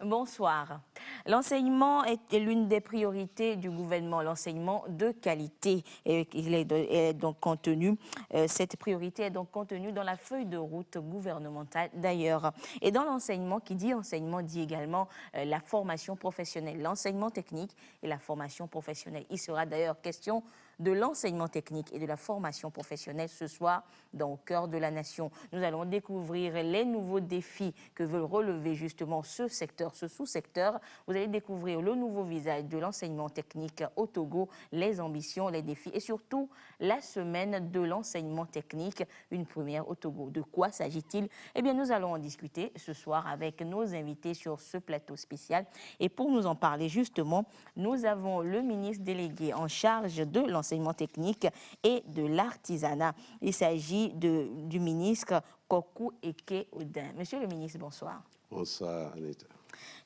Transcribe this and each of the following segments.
Bonsoir. L'enseignement est l'une des priorités du gouvernement, l'enseignement de qualité. Et cette priorité est donc contenue dans la feuille de route gouvernementale d'ailleurs. Et dans l'enseignement, qui dit enseignement dit également la formation professionnelle, l'enseignement technique et la formation professionnelle. Il sera d'ailleurs question de l'enseignement technique et de la formation professionnelle ce soir dans Au cœur de la nation. Nous allons découvrir les nouveaux défis que veut relever justement ce secteur, ce sous-secteur. Vous allez découvrir le nouveau visage de l'enseignement technique au Togo, les ambitions, les défis et surtout la semaine de l'enseignement technique, une première au Togo. De quoi s'agit-il? Eh bien, nous allons en discuter ce soir avec nos invités sur ce plateau spécial. Et pour nous en parler justement, nous avons le ministre délégué en charge de l'enseignement technique et de l'artisanat. Il s'agit du ministre Kokou Eke Odin. Monsieur le ministre, bonsoir. Bonsoir, Anita.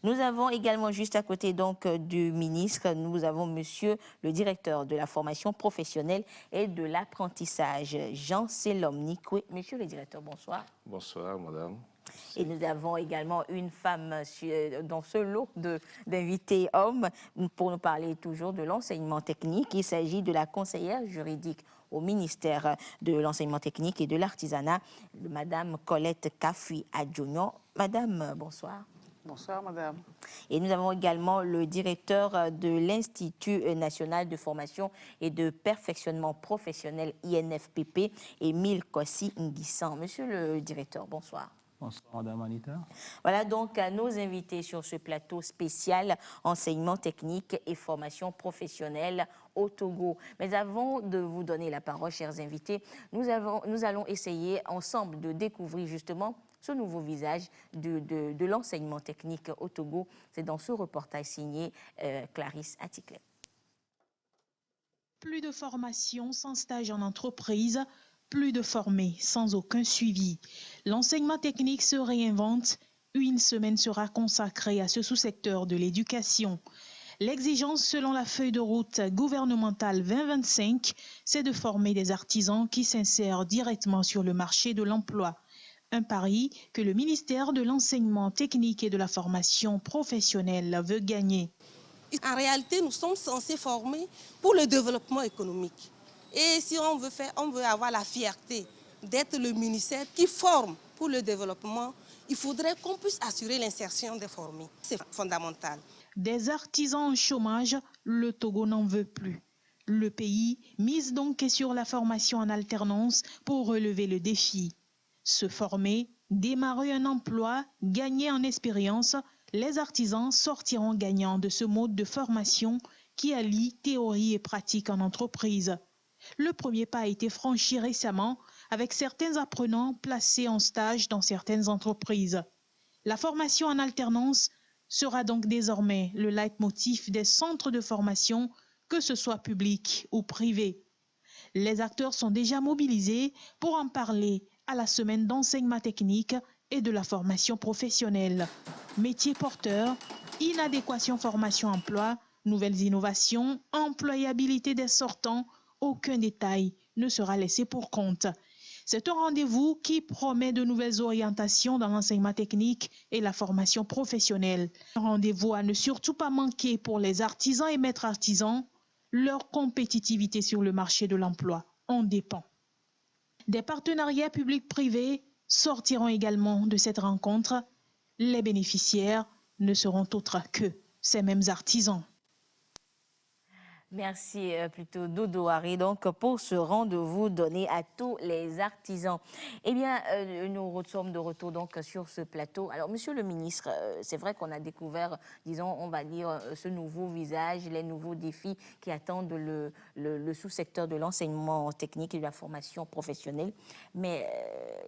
Nous avons également juste à côté donc du ministre, nous avons monsieur le directeur de la formation professionnelle et de l'apprentissage, Jean Selom Nikwe. Monsieur le directeur, bonsoir. Bonsoir, madame. Et nous avons également une femme dans ce lot d'invités hommes pour nous parler toujours de l'enseignement technique. Il s'agit de la conseillère juridique au ministère de l'enseignement technique et de l'artisanat, madame Colette Kafui Adjognon. Madame, bonsoir. Bonsoir, madame. Et nous avons également le directeur de l'Institut national de formation et de perfectionnement professionnel INFPP, Émile Kossi Nguissan. Monsieur le directeur, bonsoir. Bonsoir, madame Anita. Voilà donc à nos invités sur ce plateau spécial enseignement technique et formation professionnelle au Togo. Mais avant de vous donner la parole, chers invités, nous allons essayer ensemble de découvrir justement ce nouveau visage de l'enseignement technique au Togo. C'est dans ce reportage signé Clarisse Atiklet. Plus de formation sans stage en entreprise, plus de formés sans aucun suivi. L'enseignement technique se réinvente. Une semaine sera consacrée à ce sous-secteur de l'éducation. L'exigence selon la feuille de route gouvernementale 2025, c'est de former des artisans qui s'insèrent directement sur le marché de l'emploi. Un pari que le ministère de l'enseignement technique et de la formation professionnelle veut gagner. En réalité, nous sommes censés former pour le développement économique. Et si on veut avoir la fierté d'être le ministère qui forme pour le développement, il faudrait qu'on puisse assurer l'insertion des formés. C'est fondamental. Des artisans en chômage, le Togo n'en veut plus. Le pays mise donc sur la formation en alternance pour relever le défi. Se former, démarrer un emploi, gagner en expérience, les artisans sortiront gagnants de ce mode de formation qui allie théorie et pratique en entreprise. Le premier pas a été franchi récemment avec certains apprenants placés en stage dans certaines entreprises. La formation en alternance sera donc désormais le leitmotiv des centres de formation, que ce soit public ou privé. Les acteurs sont déjà mobilisés pour en parler à la semaine d'enseignement technique et de la formation professionnelle. Métiers porteurs, inadéquation formation-emploi, nouvelles innovations, employabilité des sortants, aucun détail ne sera laissé pour compte. C'est un rendez-vous qui promet de nouvelles orientations dans l'enseignement technique et la formation professionnelle. Un rendez-vous à ne surtout pas manquer pour les artisans et maîtres artisans. Leur compétitivité sur le marché de l'emploi en dépend. Des partenariats publics-privés sortiront également de cette rencontre. Les bénéficiaires ne seront autres que ces mêmes artisans. Merci plutôt Dodo Harry donc pour ce rendez-vous donné à tous les artisans. Eh bien, nous sommes de retour donc sur ce plateau. Alors, monsieur le ministre, c'est vrai qu'on a découvert, disons, on va dire, ce nouveau visage, les nouveaux défis qui attendent le sous-secteur de l'enseignement technique et de la formation professionnelle. Mais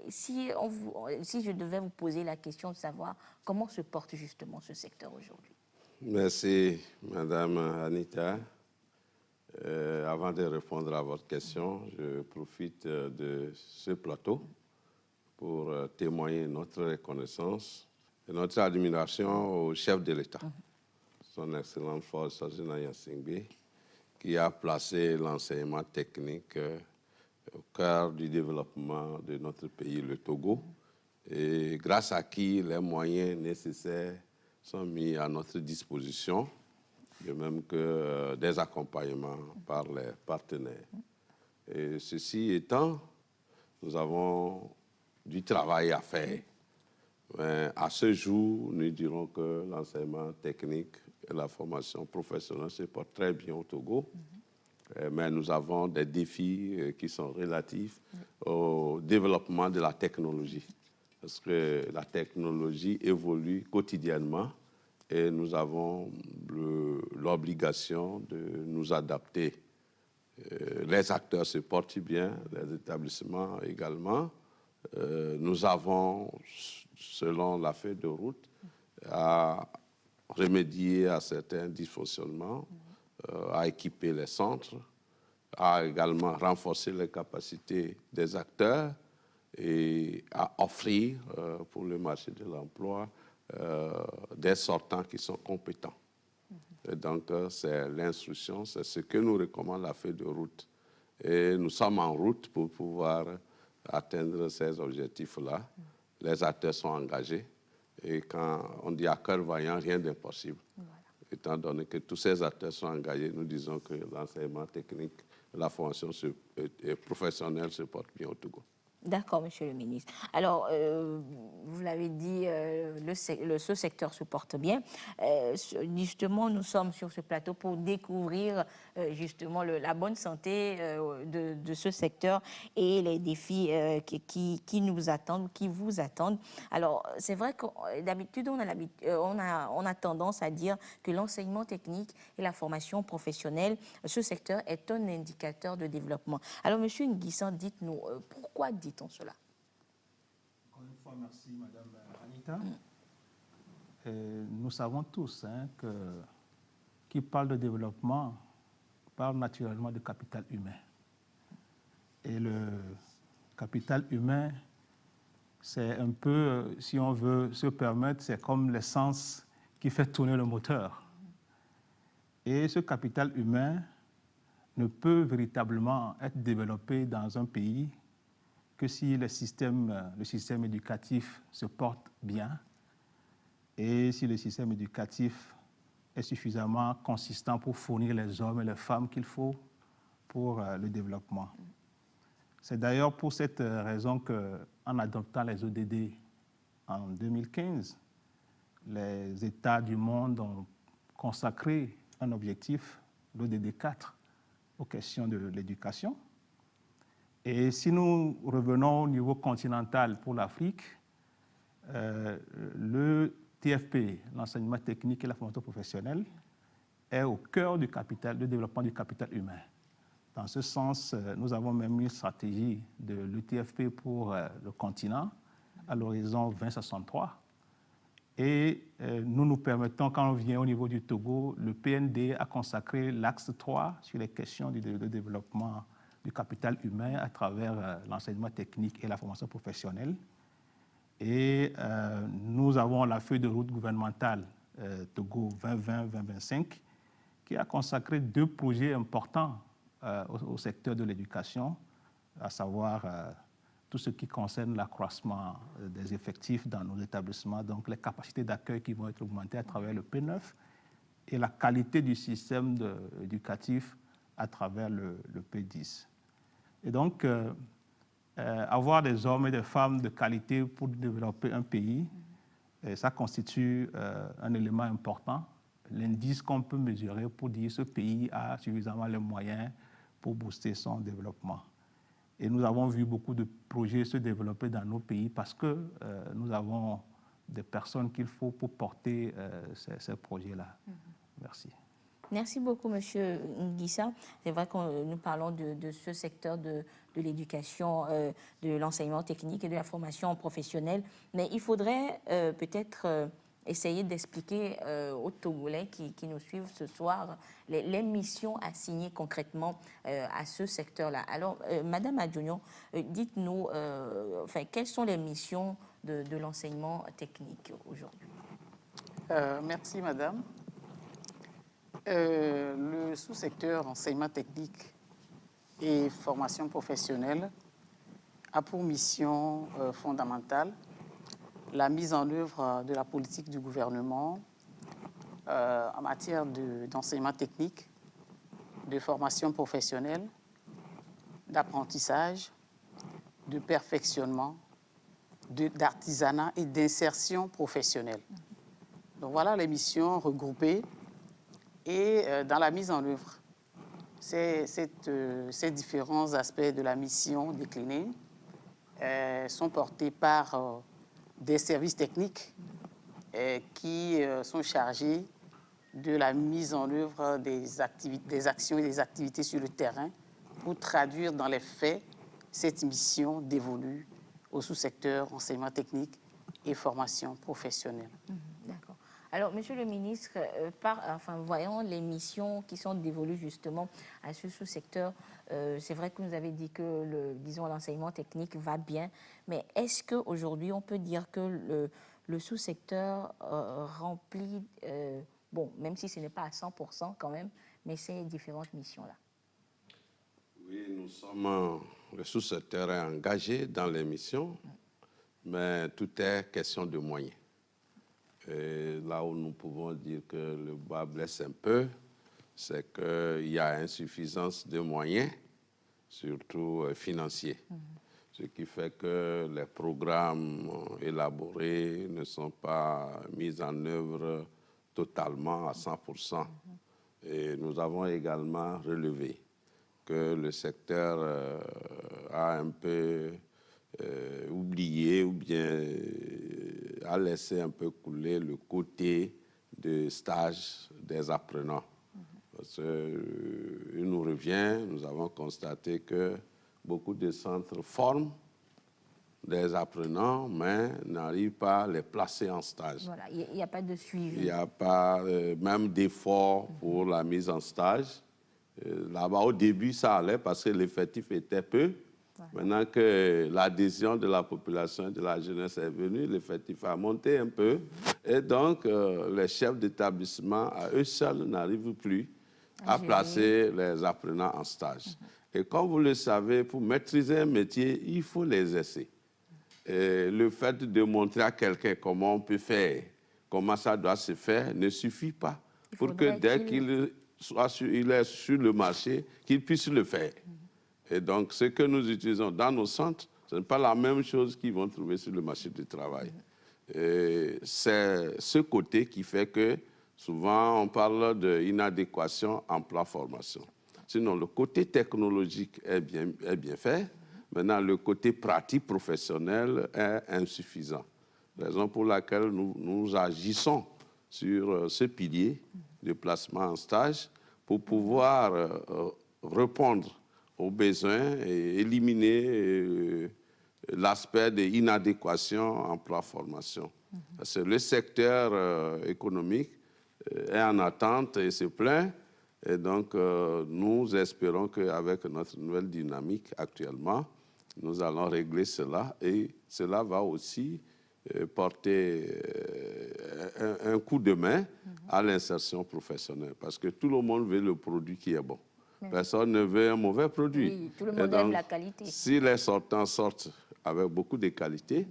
si je devais vous poser la question de savoir comment se porte justement ce secteur aujourd'hui. Merci, madame Anita. Avant de répondre à votre question, je profite de ce plateau pour témoigner notre reconnaissance et notre admiration au chef de l'État, son Excellence Faure Gnassingbé, qui a placé l'enseignement technique au cœur du développement de notre pays, le Togo, et grâce à qui les moyens nécessaires sont mis à notre disposition, de même que des accompagnements par les partenaires. Et ceci étant, nous avons du travail à faire. Mais à ce jour, nous dirons que l'enseignement technique et la formation professionnelle se portent très bien au Togo. Mais nous avons des défis qui sont relatifs au développement de la technologie. Parce que la technologie évolue quotidiennement et nous avons l'obligation de nous adapter. Les acteurs se portent bien, les établissements également. Nous avons, selon la feuille de route, à remédier à certains dysfonctionnements, à équiper les centres, à également renforcer les capacités des acteurs et à offrir pour le marché de l'emploi des sortants qui sont compétents. Et donc, c'est l'instruction, c'est ce que nous recommande la feuille de route. Et nous sommes en route pour pouvoir atteindre ces objectifs-là. Les acteurs sont engagés. Et quand on dit à cœur vaillant, rien d'impossible. Voilà. Étant donné que tous ces acteurs sont engagés, nous disons que l'enseignement technique, la formation professionnelle se porte bien au Togo. D'accord, monsieur le ministre. Alors, vous l'avez dit, ce secteur se porte bien. Justement, nous sommes sur ce plateau pour découvrir justement la bonne santé de ce secteur et les défis qui nous attendent, qui vous attendent. Alors, c'est vrai que d'habitude, on a tendance à dire que l'enseignement technique et la formation professionnelle, ce secteur est un indicateur de développement. Alors, monsieur Nguissan, dites-nous, pourquoi dit-on cela? Encore une fois, merci Madame Anita. Nous savons tous que qui parle de développement parle naturellement de capital humain. Et le capital humain, c'est un peu, si on veut se permettre, c'est comme l'essence qui fait tourner le moteur. Et ce capital humain ne peut véritablement être développé dans un pays que si le système éducatif se porte bien et si le système éducatif est suffisamment consistant pour fournir les hommes et les femmes qu'il faut pour le développement. C'est d'ailleurs pour cette raison qu'en adoptant les ODD en 2015, les États du monde ont consacré un objectif, l'ODD 4, aux questions de l'éducation. Et si nous revenons au niveau continental pour l'Afrique, le TFP, l'enseignement technique et la formation professionnelle, est au cœur du développement du capital humain. Dans ce sens, nous avons même une stratégie de l'ETFP pour le continent à l'horizon 2063. Et nous permettons, quand on vient au niveau du Togo, le PND a consacré l'axe 3 sur les questions de développement du capital humain à travers l'enseignement technique et la formation professionnelle. Et nous avons la feuille de route gouvernementale Togo 2020-2025 qui a consacré 2 projets importants au secteur de l'éducation, à savoir tout ce qui concerne l'accroissement des effectifs dans nos établissements, donc les capacités d'accueil qui vont être augmentées à travers le P9 et la qualité du système éducatif à travers le P10. Et donc, avoir des hommes et des femmes de qualité pour développer un pays, ça constitue un élément important, l'indice qu'on peut mesurer pour dire que ce pays a suffisamment les moyens pour booster son développement. Et nous avons vu beaucoup de projets se développer dans nos pays parce que nous avons des personnes qu'il faut pour porter ces projets-là. Merci. Merci beaucoup, Monsieur Nguissa. C'est vrai que nous parlons de ce secteur de l'éducation, de l'enseignement technique et de la formation professionnelle, mais il faudrait peut-être essayer d'expliquer aux Togolais qui nous suivent ce soir les missions assignées concrètement à ce secteur-là. Alors, Madame Adjonion, dites-nous, quelles sont les missions de l'enseignement technique aujourd'hui? Merci, Madame. Le sous-secteur enseignement technique et formation professionnelle a pour mission fondamentale la mise en œuvre de la politique du gouvernement en matière d'enseignement technique, de formation professionnelle, d'apprentissage, de perfectionnement, d'artisanat et d'insertion professionnelle. Donc voilà les missions regroupées et dans la mise en œuvre. Ces différents aspects de la mission déclinés sont portés par des services techniques qui sont chargés de la mise en œuvre des actions et des activités sur le terrain pour traduire dans les faits cette mission dévolue au sous-secteur enseignement technique et formation professionnelle. D'accord. Alors, Monsieur le ministre, voyons les missions qui sont dévolues justement à ce sous-secteur. C'est vrai que vous avez dit que, l'enseignement technique va bien, mais est-ce qu'aujourd'hui, on peut dire que le sous-secteur remplit, même si ce n'est pas à 100% quand même, mais ces différentes missions-là? Oui, nous sommes, le sous-secteur est engagé dans les missions, mais tout est question de moyens. Et là où nous pouvons dire que le bas blesse un peu, c'est qu'il y a insuffisance de moyens, surtout financiers. Ce qui fait que les programmes élaborés ne sont pas mis en œuvre totalement à 100%. Et nous avons également relevé que le secteur a un peu oublié ou bien a laissé un peu couler le côté de stage des apprenants. Parce qu'il nous revient, nous avons constaté que beaucoup de centres forment des apprenants, mais n'arrivent pas à les placer en stage. Voilà, il n'y a pas de suivi. Il n'y a pas même d'effort pour la mise en stage. Là-bas, au début, ça allait parce que l'effectif était peu. Maintenant que l'adhésion de la population et de la jeunesse est venue, l'effectif a monté un peu. Et donc, les chefs d'établissement, à eux seuls, n'arrivent plus à placer les apprenants en stage. Et comme vous le savez, pour maîtriser un métier, il faut les essais. Et le fait de montrer à quelqu'un comment on peut faire, comment ça doit se faire, ne suffit pas pour que dès qu'il est sur le marché, qu'il puisse le faire. Et donc, ce que nous utilisons dans nos centres, ce n'est pas la même chose qu'ils vont trouver sur le marché du travail. C'est ce côté qui fait que souvent on parle d'inadéquation emploi-formation. Sinon, le côté technologique est bien fait. Maintenant, le côté pratique professionnel est insuffisant. Raison pour laquelle nous agissons sur ce pilier de placement en stage pour pouvoir répondre aux besoins et éliminer l'aspect de l'inadéquation emploi-formation. Parce que le secteur économique est en attente et se plaint. Et donc, nous espérons qu'avec notre nouvelle dynamique actuellement, nous allons régler cela. Et cela va aussi porter un coup de main à l'insertion professionnelle. Parce que tout le monde veut le produit qui est bon. Personne ne veut un mauvais produit. Oui, tout le monde aime la qualité. Si les sortants sortent avec beaucoup de qualité,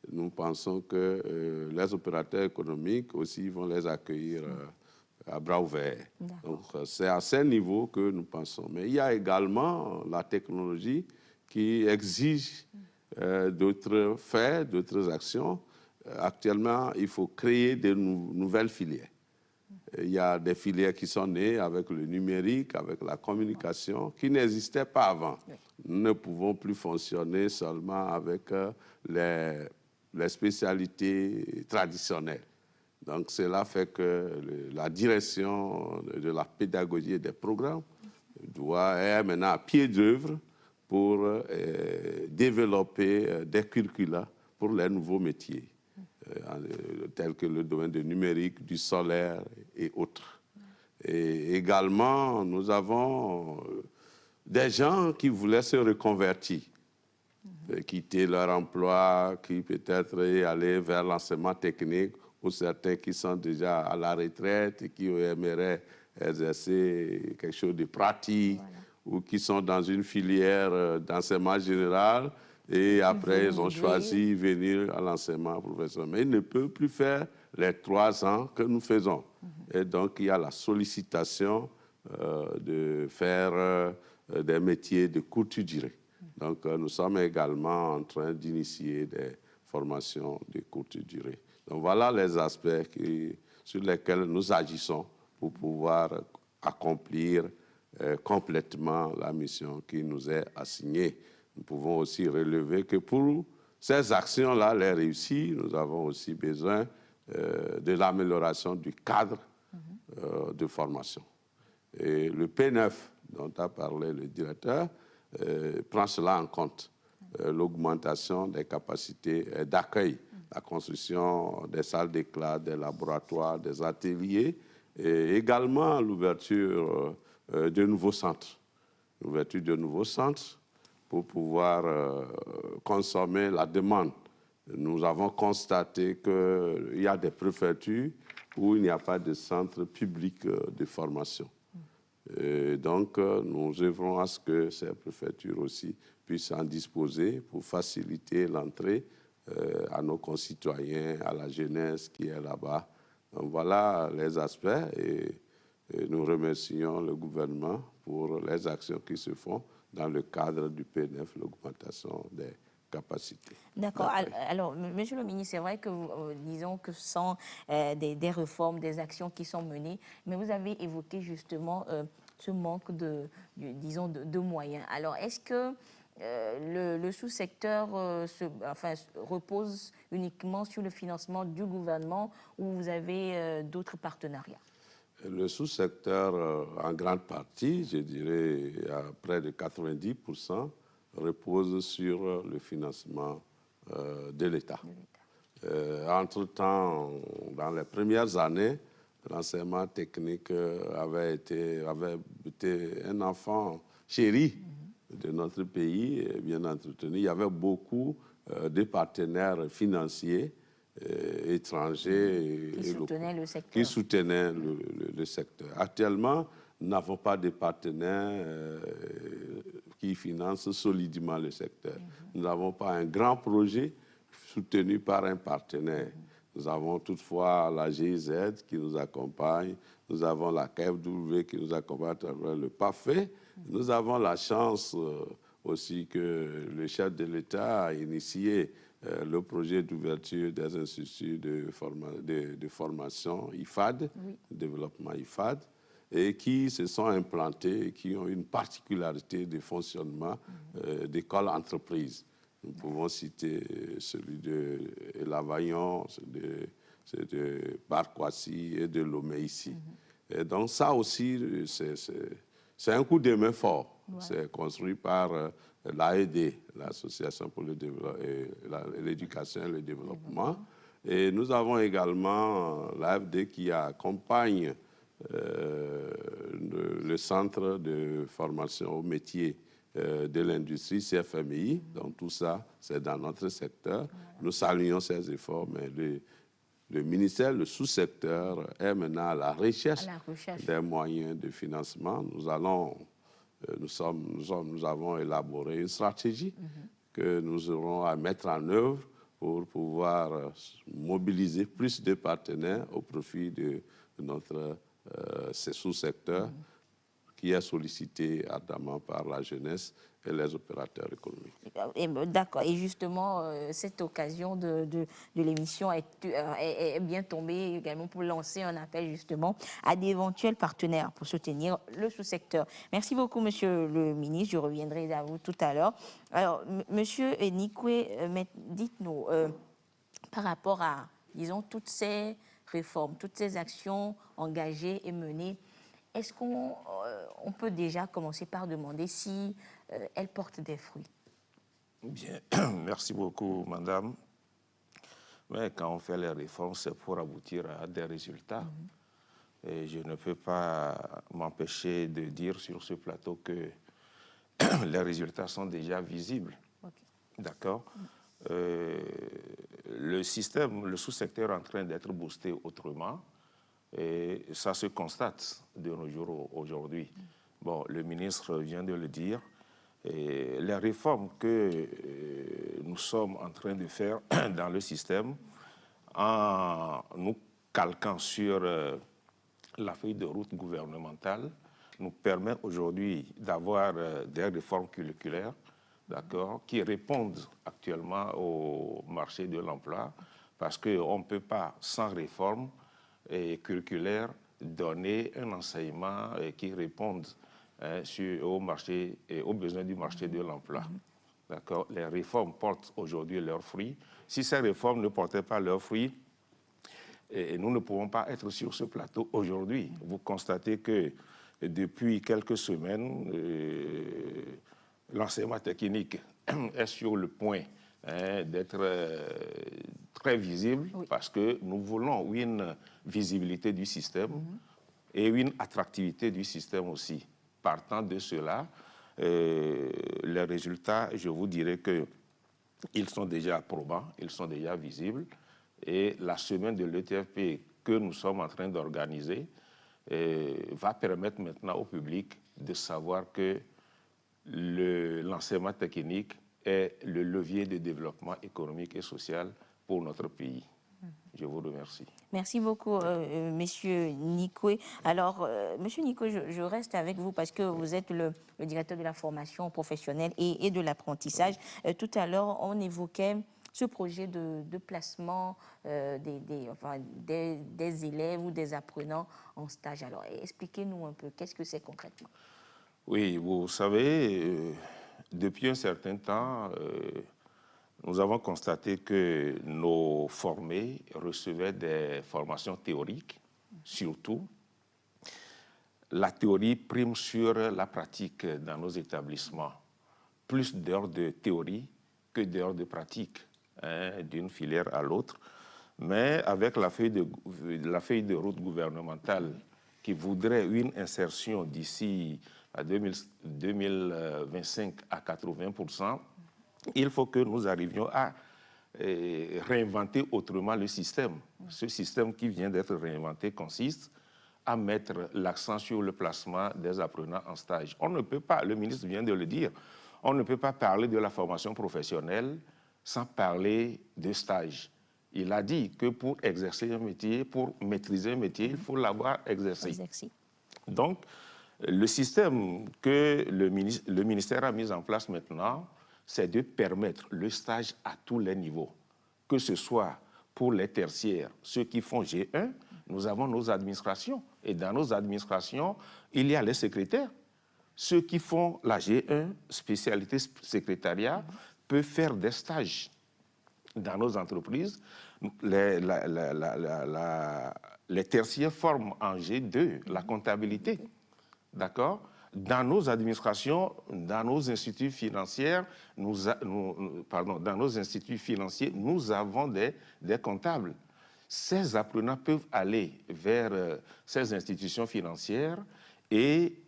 nous pensons que les opérateurs économiques aussi vont les accueillir à bras ouverts. Donc, c'est à ce niveau que nous pensons. Mais il y a également la technologie qui exige d'autres faits, d'autres actions. Actuellement, il faut créer de nouvelles filières. Il y a des filières qui sont nées avec le numérique, avec la communication, qui n'existaient pas avant. Nous ne pouvons plus fonctionner seulement avec les spécialités traditionnelles. Donc, cela fait que la direction de la pédagogie et des programmes est maintenant à pied d'œuvre pour développer des curricula pour les nouveaux métiers, tels que le domaine du numérique, du solaire et autres. Et également, nous avons des gens qui voulaient se reconvertir, quitter leur emploi, qui peut-être aller vers l'enseignement technique, ou certains qui sont déjà à la retraite et qui aimeraient exercer quelque chose de pratique, ou qui sont dans une filière d'enseignement général Et après, ils ont migrer. choisi de venir à l'enseignement professionnel. Mais ils ne peuvent plus faire les 3 ans que nous faisons. Et donc, il y a la sollicitation de faire des métiers de courte durée. Donc, nous sommes également en train d'initier des formations de courte durée. Donc, voilà les aspects sur lesquels nous agissons pour pouvoir accomplir complètement la mission qui nous est assignée. Nous pouvons aussi relever que pour ces actions-là, les réussir, nous avons aussi besoin de l'amélioration du cadre de formation. Et le P9, dont a parlé le directeur, prend cela en compte. L'augmentation des capacités d'accueil, la construction des salles de classe, des laboratoires, des ateliers, et également l'ouverture de nouveaux centres. L'ouverture de nouveaux centres pour pouvoir consommer la demande. Nous avons constaté qu'il y a des préfectures où il n'y a pas de centre public de formation. Et donc, nous œuvrons à ce que ces préfectures aussi puissent en disposer pour faciliter l'entrée à nos concitoyens, à la jeunesse qui est là-bas. Donc, voilà les aspects et nous remercions le gouvernement pour les actions qui se font dans le cadre du P9, l'augmentation des capacités. D'accord. Alors, Monsieur le ministre, c'est vrai que, disons que ce sont des réformes, des actions qui sont menées, mais vous avez évoqué justement ce manque disons, de moyens. Alors, est-ce que le sous-secteur repose uniquement sur le financement du gouvernement ou vous avez d'autres partenariats? Le sous-secteur, en grande partie, je dirais à près de 90%, repose sur le financement de l'État. Entre-temps, dans les premières années, l'enseignement technique avait été un enfant chéri de notre pays, bien entretenu. Il y avait beaucoup de partenaires financiers étrangers qui soutenaient le secteur. Actuellement, nous n'avons pas de partenaires qui financent solidement le secteur. Nous n'avons pas un grand projet soutenu par un partenaire. Nous avons toutefois la GIZ qui nous accompagne, nous avons la KfW qui nous accompagne à travers le PAFE. Nous avons la chance aussi que le chef de l'État a initié le projet d'ouverture des instituts de formation IFAD, développement IFAD, et qui se sont implantés et qui ont une particularité de fonctionnement d'école entreprise. Nous pouvons citer celui de Lavagnon, celui de Barkwasi et de Lomé ici. Et donc ça aussi, c'est un coup de main fort. Ouais. C'est construit par l'AED, l'Association pour l'éducation et le développement. Et nous avons également l'AFD qui accompagne le centre de formation au métier de l'industrie, CFMI. Donc tout ça, c'est dans notre secteur. Nous saluons ces efforts, mais le ministère, le sous-secteur est maintenant à la recherche des moyens de financement. Nous avons élaboré une stratégie que nous aurons à mettre en œuvre pour pouvoir mobiliser plus de partenaires au profit de notre sous-secteur qui est sollicité ardemment par la jeunesse et les opérateurs économiques. D'accord. Et justement, cette occasion de l'émission est bien tombée également pour lancer un appel justement à d'éventuels partenaires pour soutenir le sous-secteur. Merci beaucoup, Monsieur le ministre. Je reviendrai à vous tout à l'heure. Alors, Monsieur Nikwe, dites-nous, par rapport à, disons, toutes ces réformes, toutes ces actions engagées et menées, est-ce qu'on peut déjà commencer par demander si elles portent des fruits? Bien, merci beaucoup, madame. Mais quand on fait les réformes, c'est pour aboutir à des résultats. Et je ne peux pas m'empêcher de dire sur ce plateau que les résultats sont déjà visibles. Okay. D'accord. Le système, le sous-secteur est en train d'être boosté autrement. Et ça se constate de nos jours aujourd'hui. Bon, le ministre vient de le dire. Et les réformes que nous sommes en train de faire dans le système en nous calquant sur la feuille de route gouvernementale nous permet aujourd'hui d'avoir des réformes curriculaires, d'accord, qui répondent actuellement au marché de l'emploi, parce qu'on ne peut pas, sans réforme curriculaire, donner un enseignement qui réponde au marché et aux besoins du marché de l'emploi. D'accord. Les réformes portent aujourd'hui leurs fruits. Si ces réformes ne portaient pas leurs fruits, nous ne pouvons pas être sur ce plateau aujourd'hui. Vous constatez que depuis quelques semaines, l'enseignement technique est sur le point d'être très visible, oui, parce que nous voulons une visibilité du système et une attractivité du système aussi. Partant de cela, les résultats, je vous dirais qu'ils sont déjà probants, ils sont déjà visibles. Et la semaine de l'ETFP que nous sommes en train d'organiser va permettre maintenant au public de savoir que l'enseignement technique est le levier de développement économique et social pour notre pays. Je vous remercie. Merci beaucoup, Monsieur Nikwe. Alors, Monsieur Nikwe, je reste avec vous parce que vous êtes le directeur de la formation professionnelle et de l'apprentissage. Tout à l'heure, on évoquait ce projet de placement des élèves ou des apprenants en stage. Alors, expliquez-nous un peu, qu'est-ce que c'est concrètement? Oui, vous savez, depuis un certain temps, nous avons constaté que nos formés recevaient des formations théoriques, surtout. La théorie prime sur la pratique dans nos établissements. Plus d'heures de théorie que d'heures de pratique, d'une filière à l'autre. Mais avec la feuille de route gouvernementale qui voudrait une insertion d'ici à 2025 à 80%, il faut que nous arrivions à réinventer autrement le système. Ce système qui vient d'être réinventé consiste à mettre l'accent sur le placement des apprenants en stage. On ne peut pas, le ministre vient de le dire, on ne peut pas parler de la formation professionnelle sans parler de stage. Il a dit que pour exercer un métier, pour maîtriser un métier, il faut l'avoir exercé. Donc, le système que le ministère a mis en place maintenant, c'est de permettre le stage à tous les niveaux, que ce soit pour les tertiaires, ceux qui font G1, nous avons nos administrations. Et dans nos administrations, il y a les secrétaires. Ceux qui font la G1, spécialité secrétariat, peuvent faire des stages dans nos entreprises. Les tertiaires forment en G2 la comptabilité. D'accord? Dans nos administrations, dans nos instituts financiers, nous avons des comptables. Ces apprenants peuvent aller vers ces institutions financières et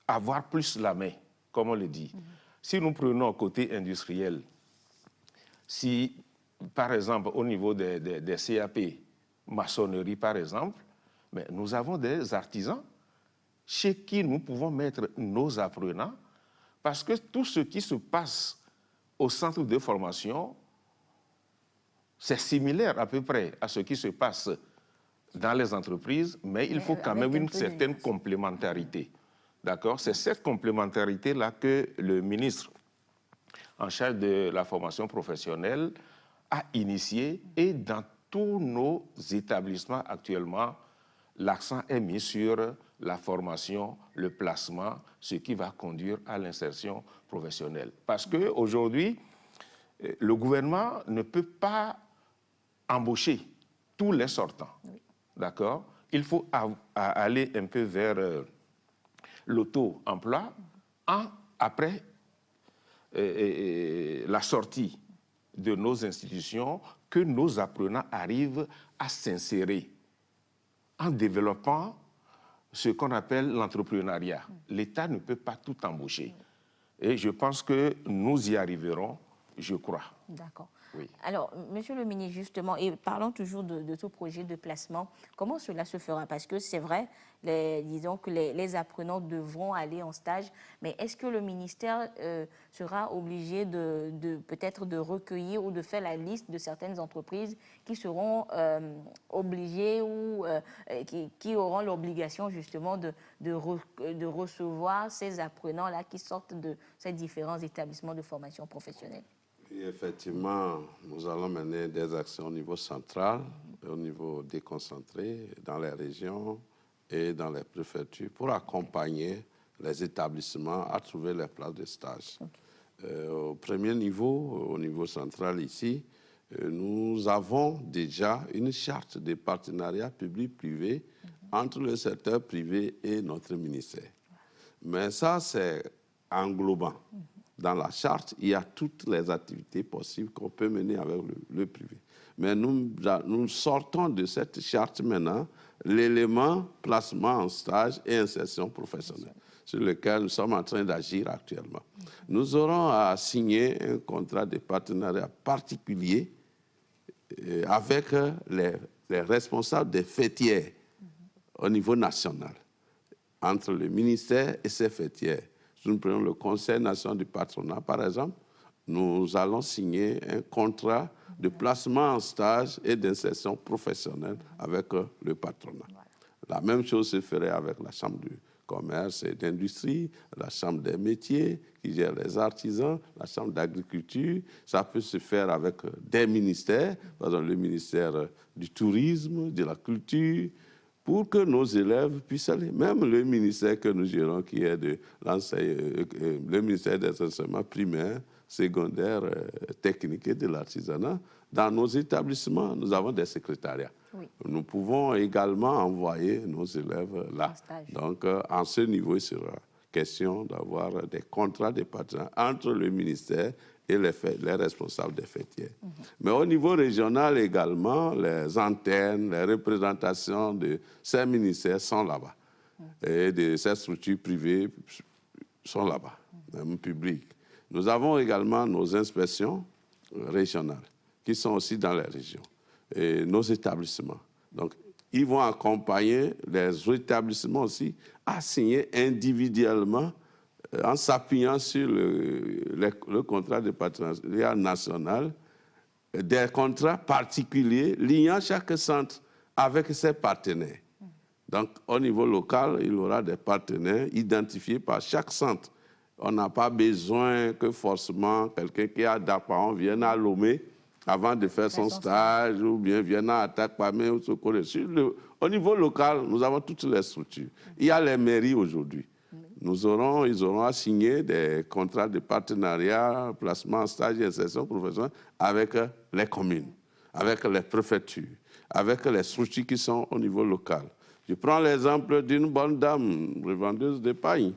avoir plus la main, comme on le dit. Si nous prenons côté industriel, si, par exemple, au niveau des CAP, maçonnerie, par exemple, mais nous avons des artisans chez qui nous pouvons mettre nos apprenants, parce que tout ce qui se passe au centre de formation, c'est similaire à peu près à ce qui se passe dans les entreprises, mais il faut quand même une certaine complémentarité. D'accord? C'est cette complémentarité-là que le ministre en charge de la formation professionnelle a initiée, et dans tous nos établissements actuellement, l'accent est mis sur la formation, le placement, ce qui va conduire à l'insertion professionnelle. Parce qu'aujourd'hui, le gouvernement ne peut pas embaucher tous les sortants. Oui. D'accord? Il faut aller un peu vers l'auto-emploi après la sortie de nos institutions, que nos apprenants arrivent à s'insérer en développant ce qu'on appelle l'entrepreneuriat. L'État ne peut pas tout embaucher. Et je pense que nous y arriverons, je crois. D'accord. Oui. Alors, Monsieur le ministre, justement, et parlons toujours de ce projet de placement, comment cela se fera? Parce que c'est vrai, disons que les apprenants devront aller en stage, mais est-ce que le ministère sera obligé peut-être de recueillir ou de faire la liste de certaines entreprises qui seront obligées ou qui auront l'obligation justement de recevoir ces apprenants-là qui sortent de ces différents établissements de formation professionnelle? Et effectivement, nous allons mener des actions au niveau central, au niveau déconcentré, dans les régions et dans les préfectures pour accompagner les établissements à trouver les places de stage. Au premier niveau, au niveau central ici, nous avons déjà une charte de partenariat public-privé entre le secteur privé et notre ministère. Mais ça, c'est englobant. Dans la charte, il y a toutes les activités possibles qu'on peut mener avec le privé. Mais nous sortons de cette charte maintenant l'élément placement en stage et insertion professionnelle, sur lequel nous sommes en train d'agir actuellement. Nous aurons à signer un contrat de partenariat particulier avec les responsables des fêtières au niveau national, entre le ministère et ses fêtières. Si nous prenons le Conseil national du patronat, par exemple, nous allons signer un contrat de placement en stage et d'insertion professionnelle avec le patronat. La même chose se ferait avec la Chambre du commerce et d'industrie, la Chambre des métiers qui gère les artisans, la Chambre d'agriculture. Ça peut se faire avec des ministères, par exemple le ministère du tourisme, de la culture, pour que nos élèves puissent aller. Même le ministère que nous gérons, qui est le ministère des enseignements primaires, secondaires, techniques et de l'artisanat, dans nos établissements, nous avons des secrétariats. Oui. Nous pouvons également envoyer nos élèves là. Donc, en ce niveau, il sera question d'avoir des contrats de partenariat entre le ministère et les responsables des fêtières. Mais au niveau régional également, les antennes, les représentations de ces ministères sont là-bas. Et de ces structures privées sont là-bas, même publiques. Nous avons également nos inspections régionales qui sont aussi dans les régions et nos établissements. Donc, ils vont accompagner les établissements aussi à signer individuellement en s'appuyant sur le contrat de partenariat national, des contrats particuliers liant chaque centre avec ses partenaires. Donc, au niveau local, il y aura des partenaires identifiés par chaque centre. On n'a pas besoin que forcément quelqu'un qui a d'Apaon vienne à Lomé avant de faire son stage ou bien vienne à Atakpamé ou Sokole. Au niveau local, nous avons toutes les structures. Il y a les mairies aujourd'hui. Ils auront à signer des contrats de partenariat, placement en stage et insertion professionnelle avec les communes, avec les préfectures, avec les structures qui sont au niveau local. Je prends l'exemple d'une bonne dame, revendeuse de paille.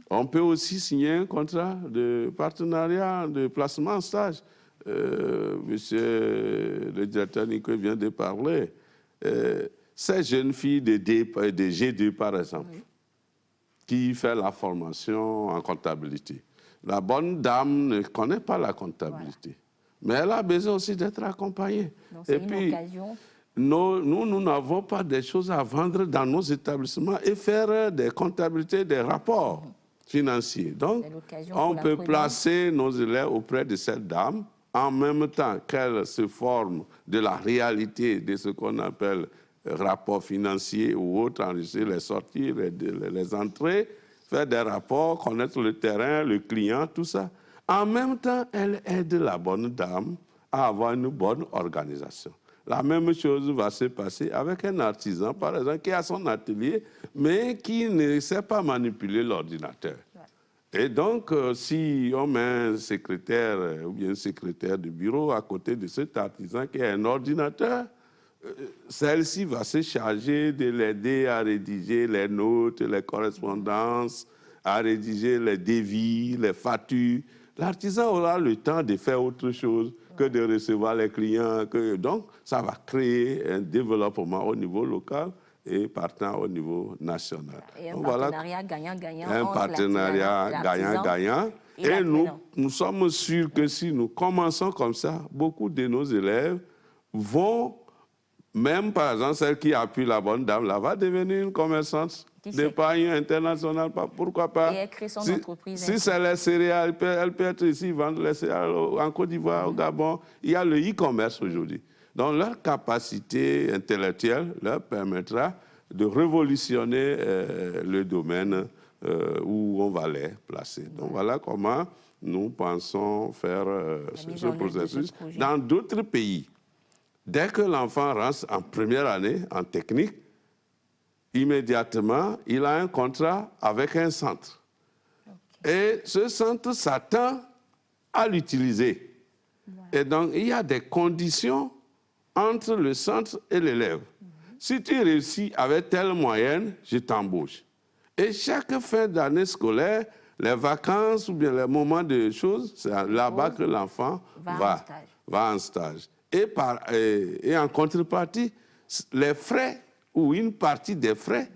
On peut aussi signer un contrat de partenariat, de placement en stage. Monsieur le directeur Nico vient de parler. Ces jeunes filles de G2, par exemple, qui fait la formation en comptabilité. La bonne dame ne connaît pas la comptabilité, mais elle a besoin aussi d'être accompagnée. Donc, et puis, occasion. Nous n'avons pas des choses à vendre dans nos établissements et faire des comptabilités, des rapports financiers. Donc, on peut placer nos élèves auprès de cette dame en même temps qu'elle se forme de la réalité de ce qu'on appelle rapport financier ou autre, enregistrer les sorties, les entrées, faire des rapports, connaître le terrain, le client, tout ça. En même temps, elle aide la bonne dame à avoir une bonne organisation. La même chose va se passer avec un artisan, par exemple, qui a son atelier, mais qui ne sait pas manipuler l'ordinateur. Et donc, si on met un secrétaire ou bien un secrétaire de bureau à côté de cet artisan qui a un ordinateur, celle-ci va se charger de l'aider à rédiger les notes, les correspondances, à rédiger les devis, les factures. L'artisan aura le temps de faire autre chose que de recevoir les clients. Donc, ça va créer un développement au niveau local et partant au niveau national. Et un partenariat gagnant-gagnant. Un partenariat gagnant-gagnant. Et nous sommes sûrs que si nous commençons comme ça, beaucoup de nos élèves vont, même par exemple celle qui appuie la bonne dame, là, va devenir une commerçante d'épargne internationale. Pourquoi pas? Et elle crée son entreprise. Si c'est les céréales, elle peut être ici, vendre les céréales en Côte d'Ivoire, au Gabon. Il y a le e-commerce aujourd'hui. Donc leur capacité intellectuelle leur permettra de révolutionner le domaine où on va les placer. Donc voilà comment nous pensons faire ce processus. Dans d'autres pays, dès que l'enfant rentre en première année en technique, immédiatement, il a un contrat avec un centre. Et ce centre s'attend à l'utiliser. Et donc, il y a des conditions entre le centre et l'élève. Si tu réussis avec telle moyenne, je t'embauche. Et chaque fin d'année scolaire, les vacances ou bien les moments de choses, c'est là-bas que l'enfant va en stage. Et en contrepartie, les frais ou une partie des frais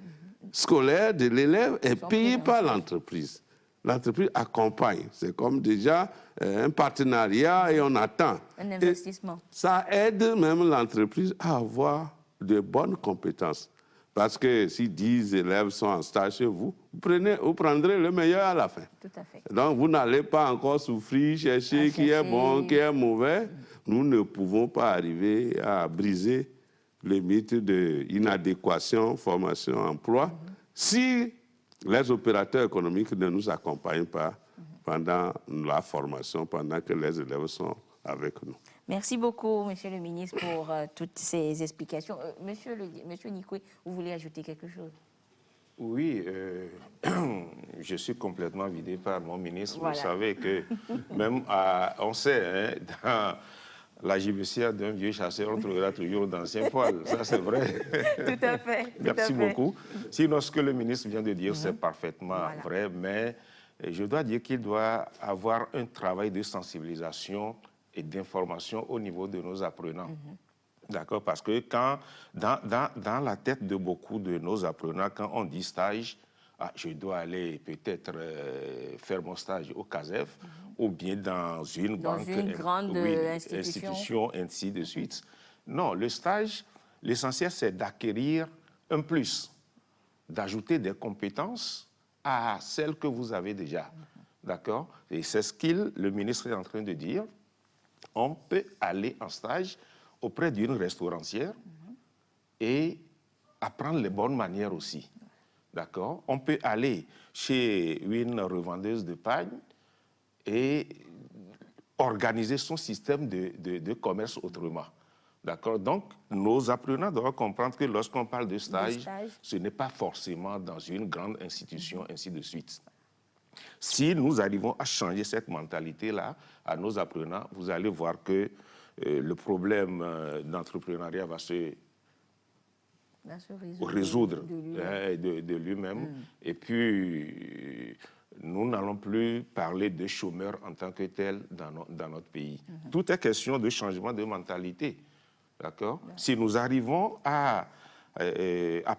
scolaires de l'élève est payée par l'entreprise. L'entreprise accompagne. C'est comme déjà un partenariat et on attend. Un investissement. Et ça aide même l'entreprise à avoir de bonnes compétences. Parce que si 10 élèves sont en stage chez vous, vous prendrez le meilleur à la fin. Tout à fait. Donc, vous n'allez pas encore souffrir, chercher qui est bon, qui est mauvais. Nous ne pouvons pas arriver à briser le mythe de l'inadéquation, formation, emploi, si les opérateurs économiques ne nous accompagnent pas pendant la formation, pendant que les élèves sont avec nous. Merci beaucoup, Monsieur le ministre, pour toutes ces explications. Monsieur Nikwe, vous voulez ajouter quelque chose? Oui, je suis complètement vidé par mon ministre. Voilà. Vous savez que même, on sait, hein, dans la gibecière d'un vieux chasseur, on trouvera toujours d'anciens poils. Ça, c'est vrai. Tout à fait. Merci beaucoup. Sinon, ce que le ministre vient de dire, c'est parfaitement vrai, mais je dois dire qu'il doit avoir un travail de sensibilisation et d'information au niveau de nos apprenants. D'accord? Parce que quand, dans la tête de beaucoup de nos apprenants, quand on dit stage, je dois aller peut-être faire mon stage au CASEF ou bien dans une banque, une grande institution, ainsi de suite. Non, le stage, l'essentiel, c'est d'acquérir un plus, d'ajouter des compétences à celles que vous avez déjà. D'accord? Et c'est ce que le ministre est en train de dire. On peut aller en stage auprès d'une restaurancière et apprendre les bonnes manières aussi. D'accord? On peut aller chez une revendeuse de pagne et organiser son système de commerce autrement. D'accord? Donc, nos apprenants doivent comprendre que lorsqu'on parle de stage, ce n'est pas forcément dans une grande institution, ainsi de suite. Si nous arrivons à changer cette mentalité-là à nos apprenants, vous allez voir que le problème d'entrepreneuriat va se résoudre de lui-même. Et puis, nous n'allons plus parler de chômeurs en tant que tels dans notre pays. Tout est question de changement de mentalité. D'accord? Si nous arrivons à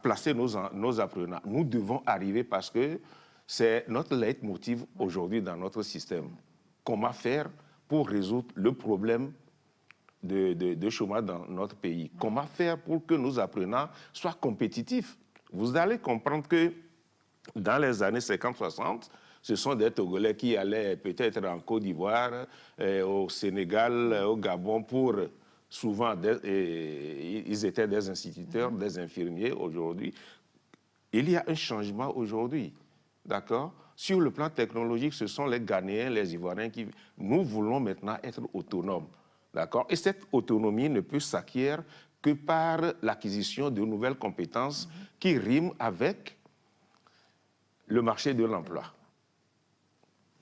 placer nos apprenants, nous devons arriver parce que c'est notre leitmotiv aujourd'hui dans notre système. Comment faire pour résoudre le problème de chômage dans notre pays? Comment faire pour que nos apprenants soient compétitifs? Vous allez comprendre que dans les années 50-60, ce sont des Togolais qui allaient peut-être en Côte d'Ivoire, au Sénégal, au Gabon pour... Souvent, ils étaient des instituteurs, des infirmiers aujourd'hui. Il y a un changement aujourd'hui. D'accord? Sur le plan technologique, ce sont les Ghanéens, les Ivoiriens qui... Nous voulons maintenant être autonomes. D'accord? Et cette autonomie ne peut s'acquérir que par l'acquisition de nouvelles compétences qui riment avec le marché de l'emploi.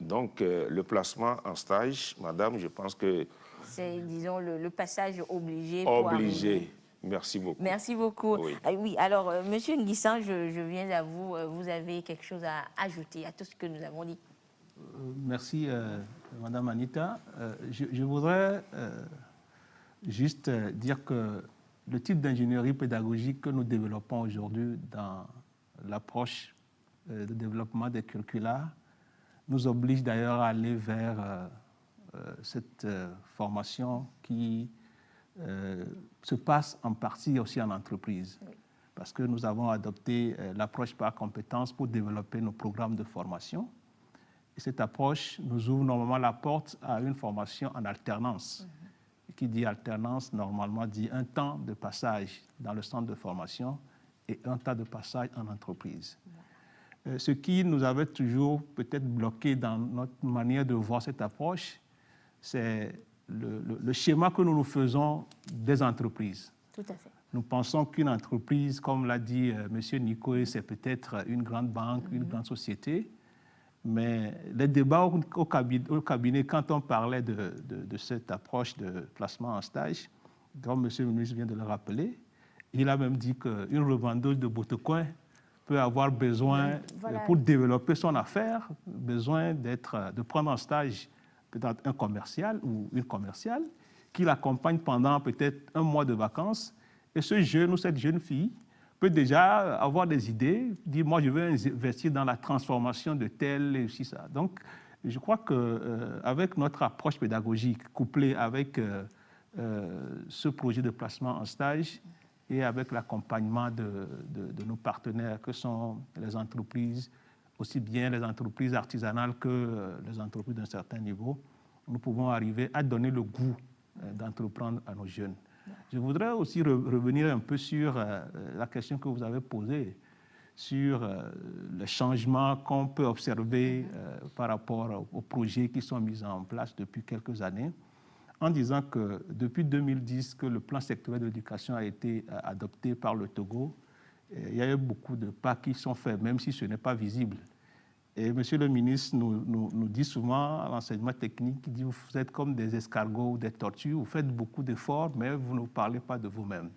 Donc, le placement en stage, madame, je pense que... C'est, disons, le passage obligé. Obligé. Merci beaucoup. Merci beaucoup. Oui, oui, alors, Monsieur Nguissan, je viens à vous. Vous avez quelque chose à ajouter à tout ce que nous avons dit? Merci, Madame Anita. Je voudrais juste dire que le type d'ingénierie pédagogique que nous développons aujourd'hui dans l'approche de développement des curricula nous oblige d'ailleurs à aller vers cette formation qui se passe en partie aussi en entreprise. Oui. Parce que nous avons adopté l'approche par compétences pour développer nos programmes de formation. Et cette approche nous ouvre normalement la porte à une formation en alternance. Qui dit alternance, normalement, dit un temps de passage dans le centre de formation et un temps de passage en entreprise. Ce qui nous avait toujours peut-être bloqué dans notre manière de voir cette approche, c'est le schéma que nous nous faisons des entreprises. Tout à fait. Nous pensons qu'une entreprise, comme l'a dit M. Nicoé, c'est peut-être une grande banque, une grande société. Mais les débats au cabinet, quand on parlait de cette approche de placement en stage, comme M. le ministre vient de le rappeler, il a même dit qu'une revendeuse de Botocoin peut avoir besoin, pour développer son affaire, besoin de prendre en stage peut-être un commercial ou une commerciale qui l'accompagne pendant peut-être un mois de vacances. Et ce jeune ou cette jeune fille peut déjà avoir des idées, dire moi je veux investir dans la transformation de tel et aussi ça. Donc je crois qu'avec notre approche pédagogique couplée avec ce projet de placement en stage et avec l'accompagnement de nos partenaires que sont les entreprises, aussi bien les entreprises artisanales que les entreprises d'un certain niveau, nous pouvons arriver à donner le goût d'entreprendre à nos jeunes. Je voudrais aussi revenir un peu sur la question que vous avez posée, sur les changements qu'on peut observer par rapport aux projets qui sont mis en place depuis quelques années, en disant que depuis 2010 que le plan sectoriel de l'éducation a été adopté par le Togo, il y a eu beaucoup de pas qui sont faits, même si ce n'est pas visible. Et Monsieur le ministre nous dit souvent à l'enseignement technique, il dit vous êtes comme des escargots ou des tortues, vous faites beaucoup d'efforts, mais vous ne parlez pas de vous-même.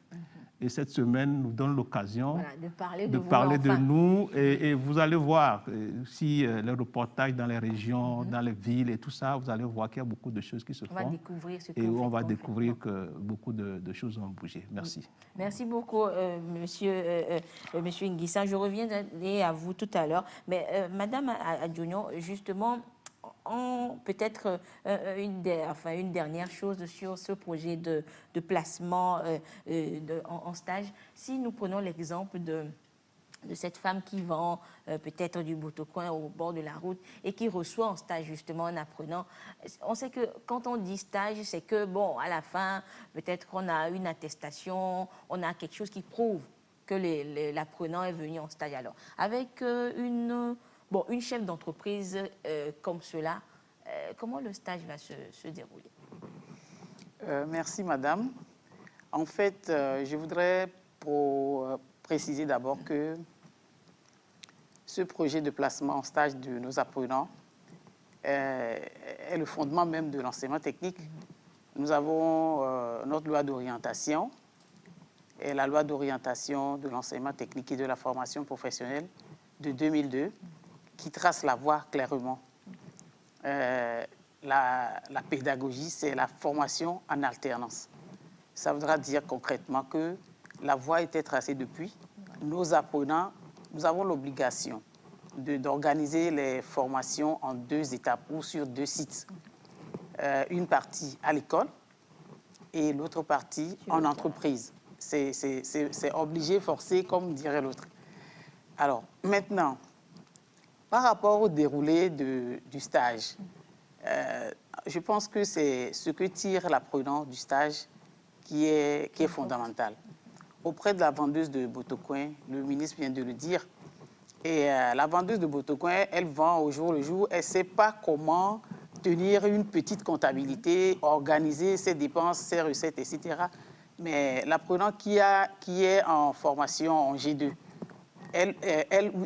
Et cette semaine nous donne l'occasion de parler de nous. Et vous allez voir, si les reportages dans les régions, dans les villes et tout ça, vous allez voir qu'il y a beaucoup de choses qui se font. On va découvrir ce et on va découvrir que beaucoup de choses ont bougé. Merci. Merci beaucoup, monsieur Nguissa. Je reviendrai à vous tout à l'heure. Mais Madame Adjounion, justement, peut-être une dernière chose sur ce projet de placement en stage. Si nous prenons l'exemple de cette femme qui vend peut-être du Botocoin au bord de la route et qui reçoit en stage justement en apprenant. On sait que quand on dit stage, c'est que bon, à la fin, peut-être qu'on a une attestation, on a quelque chose qui prouve que l'apprenant est venu en stage. Alors, avec une chef d'entreprise comme cela, comment le stage va se dérouler? Merci, madame. En fait, je voudrais préciser d'abord que ce projet de placement en stage de nos apprenants est le fondement même de l'enseignement technique. Nous avons notre loi d'orientation et la loi d'orientation de l'enseignement technique et de la formation professionnelle de 2002 qui trace la voie clairement. La pédagogie, c'est la formation en alternance. Ça voudra dire concrètement que la voie était tracée depuis. Nos apprenants, nous avons l'obligation d'organiser les formations en 2 étapes ou sur 2 sites. Une partie à l'école et l'autre partie en entreprise. C'est obligé, forcé, comme dirait l'autre. Alors, maintenant, par rapport au déroulé du stage, je pense que c'est ce que tire l'apprenant du stage qui est fondamental. Auprès de la vendeuse de Botocoin, le ministre vient de le dire, et la vendeuse de Botocoin, elle vend au jour le jour, elle ne sait pas comment tenir une petite comptabilité, organiser ses dépenses, ses recettes, etc. Mais l'apprenant qui est en formation en G2,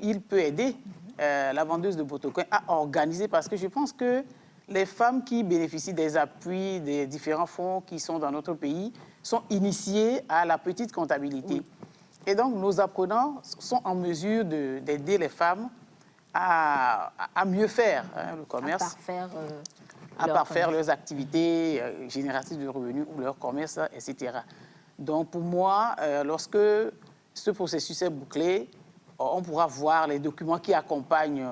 il peut aider la vendeuse de Botocoin à organiser, parce que je pense que les femmes qui bénéficient des appuis des différents fonds qui sont dans notre pays sont initiées à la petite comptabilité. Oui. Et donc, nos apprenants sont en mesure d'aider les femmes à mieux faire le commerce, à parfaire leurs activités génératrices de revenus ou leur commerce, etc. Donc, pour moi, lorsque ce processus est bouclé, on pourra voir les documents qui accompagnent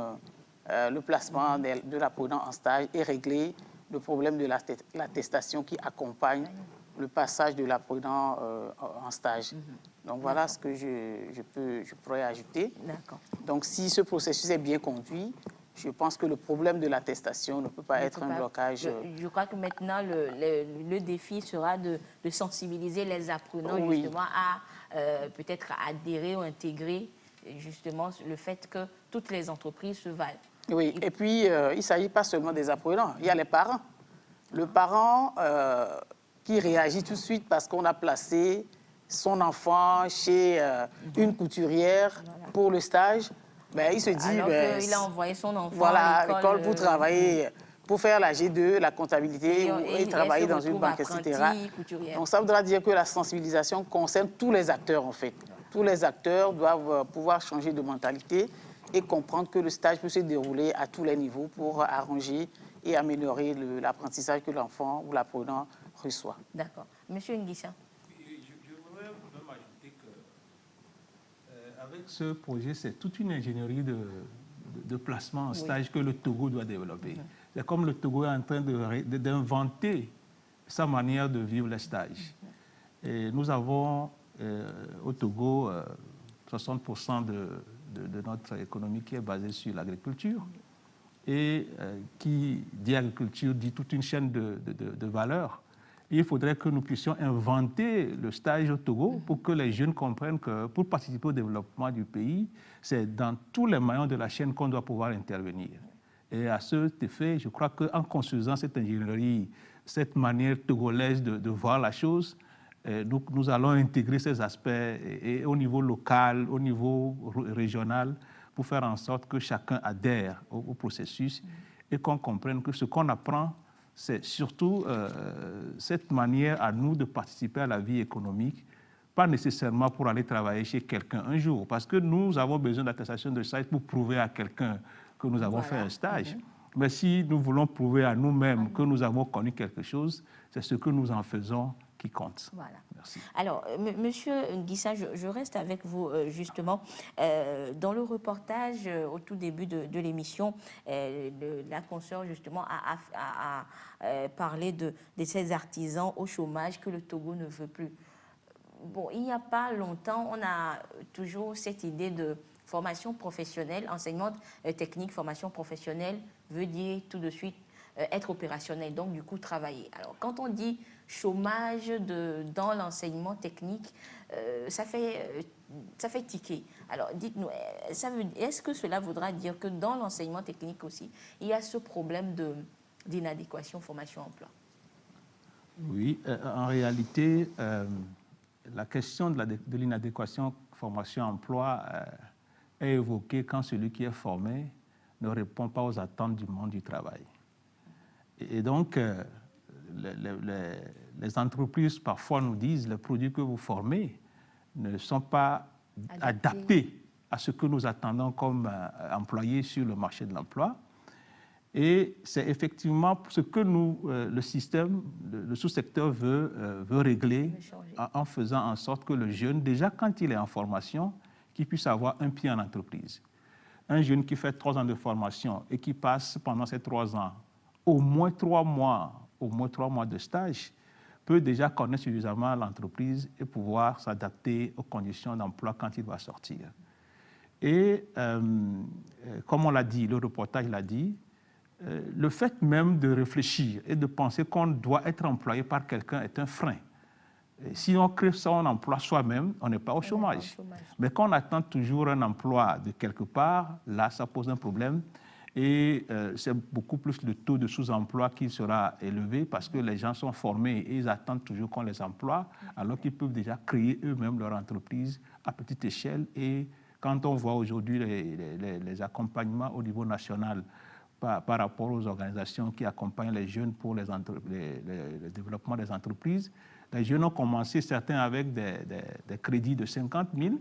le placement de l'apprenant en stage et régler le problème de l'attestation qui accompagne le passage de l'apprenant en stage. Donc voilà ce que je pourrais ajouter. Donc si ce processus est bien conduit, je pense que le problème de l'attestation ne peut pas être un blocage. Je crois que maintenant, le défi sera de sensibiliser les apprenants justement à peut-être adhérer ou intégrer justement le fait que toutes les entreprises se valent. Oui, et puis il ne s'agit pas seulement des apprenants, il y a les parents. Le parent qui réagit tout de suite parce qu'on a placé son enfant chez une couturière pour le stage, ben, il se dit... Alors qu'il a envoyé son enfant à l'école pour travailler, pour faire la G2, la comptabilité, et travailler dans une banque, etc. Donc ça voudra dire que la sensibilisation concerne tous les acteurs, en fait. Tous les acteurs doivent pouvoir changer de mentalité et comprendre que le stage peut se dérouler à tous les niveaux pour arranger et améliorer l'apprentissage que l'enfant ou l'apprenant reçoit. D'accord. Monsieur Nguissa. Je voudrais même ajouter qu'avec ce projet, c'est toute une ingénierie de placement en stage que le Togo doit développer. C'est comme le Togo est en train d'inventer sa manière de vivre les stages. Et nous avons au Togo 60% de notre économie qui est basée sur l'agriculture. Et qui dit agriculture dit toute une chaîne de valeurs. Et il faudrait que nous puissions inventer le stage au Togo pour que les jeunes comprennent que pour participer au développement du pays, c'est dans tous les maillons de la chaîne qu'on doit pouvoir intervenir. Et à cet effet, je crois qu'en construisant cette ingénierie, cette manière togolaise de voir la chose, nous allons intégrer ces aspects et au niveau local, au niveau régional, pour faire en sorte que chacun adhère au processus et qu'on comprenne que ce qu'on apprend, c'est surtout cette manière à nous de participer à la vie économique, pas nécessairement pour aller travailler chez quelqu'un un jour, parce que nous avons besoin d'attestation de stage pour prouver à quelqu'un que nous avons fait un stage. Mais si nous voulons prouver à nous-mêmes que nous avons connu quelque chose, c'est ce que nous en faisons qui compte. Voilà. Merci. Alors, Monsieur Nguissa, je reste avec vous justement. Dans le reportage, au tout début de l'émission, la consoeur justement a parlé de ces artisans au chômage que le Togo ne veut plus. Bon, il n'y a pas longtemps, on a toujours cette idée de formation professionnelle, enseignement technique, formation professionnelle veut dire tout de suite être opérationnel, donc du coup travailler. Alors quand on dit chômage dans l'enseignement technique, ça fait tiquer. Alors dites-nous, est-ce que cela voudra dire que dans l'enseignement technique aussi, il y a ce problème d'inadéquation formation-emploi? Oui, en réalité, la question de l'inadéquation formation-emploi est évoquée quand celui qui est formé ne répond pas aux attentes du monde du travail. Et donc, les entreprises parfois nous disent les produits que vous formez ne sont pas adaptés à ce que nous attendons comme employés sur le marché de l'emploi. Et c'est effectivement ce que le système, le sous-secteur veut régler en faisant en sorte que le jeune, déjà quand il est en formation, qu'il puisse avoir un pied en entreprise. Un jeune qui fait 3 ans de formation et qui passe pendant ces 3 ans au moins 3 mois de stage, peut déjà connaître suffisamment l'entreprise et pouvoir s'adapter aux conditions d'emploi quand il va sortir. Et comme on l'a dit, le reportage l'a dit, le fait même de réfléchir et de penser qu'on doit être employé par quelqu'un est un frein. Et si on crée son emploi soi-même, on n'est pas au chômage. Mais quand on attend toujours un emploi de quelque part, là, ça pose un problème. Et c'est beaucoup plus le taux de sous-emploi qui sera élevé parce que les gens sont formés et ils attendent toujours qu'on les emploie, alors qu'ils peuvent déjà créer eux-mêmes leur entreprise à petite échelle. Et quand on voit aujourd'hui les accompagnements au niveau national par rapport aux organisations qui accompagnent les jeunes pour le développement des entreprises, les jeunes ont commencé, certains avec des crédits de 50 000,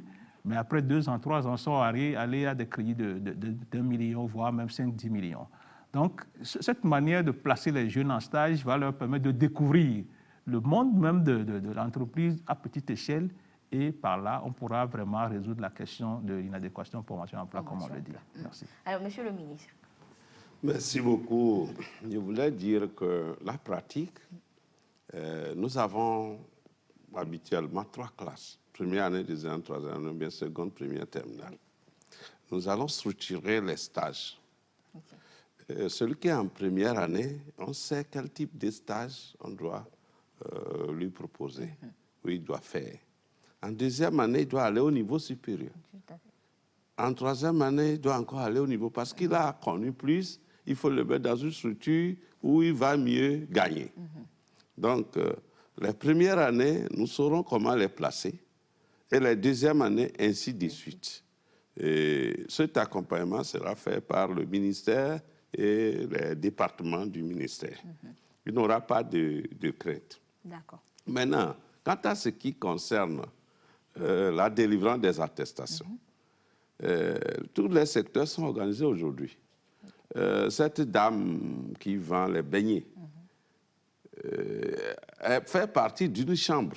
mais après 2 ans, 3 ans, sont allés à des crédits de 1 million, voire même 5-10 millions. Donc, cette manière de placer les jeunes en stage va leur permettre de découvrir le monde même de l'entreprise à petite échelle, et par là, on pourra vraiment résoudre la question de l'inadéquation formation-emploi, comme on le dit. Merci. Alors, Monsieur le ministre. Merci beaucoup. Je voulais dire que la pratique, nous avons habituellement 3 classes. Première année, deuxième année, troisième année, bien seconde, première, terminale. Nous allons structurer les stages. Celui qui est en première année, on sait quel type de stage on doit lui proposer, ou il doit faire. En deuxième année, il doit aller au niveau supérieur. En troisième année, il doit encore aller au niveau, parce qu'il a connu plus, il faut le mettre dans une structure où il va mieux gagner. Donc, les premières années, nous saurons comment les placer, et les deuxièmes années, ainsi de suite. Et cet accompagnement sera fait par le ministère et les départements du ministère. Il n'y aura pas de crainte. D'accord. Maintenant, quant à ce qui concerne la délivrance des attestations, tous les secteurs sont organisés aujourd'hui. Cette dame qui vend les beignets, elle fait partie d'une chambre.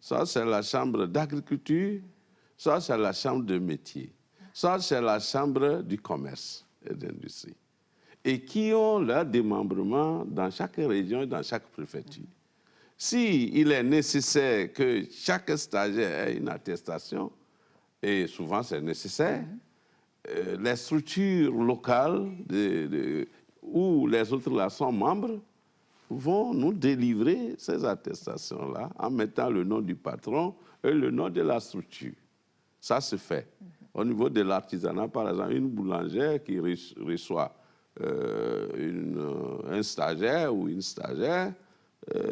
Ça, c'est la chambre d'agriculture, ça, c'est la chambre de métier, ça, c'est la chambre du commerce et d'industrie. Et qui ont leur démembrement dans chaque région et dans chaque préfecture. S'il est nécessaire que chaque stagiaire ait une attestation, et souvent c'est nécessaire, les structures locales où les autres là sont membres vont nous délivrer ces attestations-là en mettant le nom du patron et le nom de la structure. Ça se fait. Au niveau de l'artisanat, par exemple, une boulangère qui reçoit un stagiaire ou une stagiaire,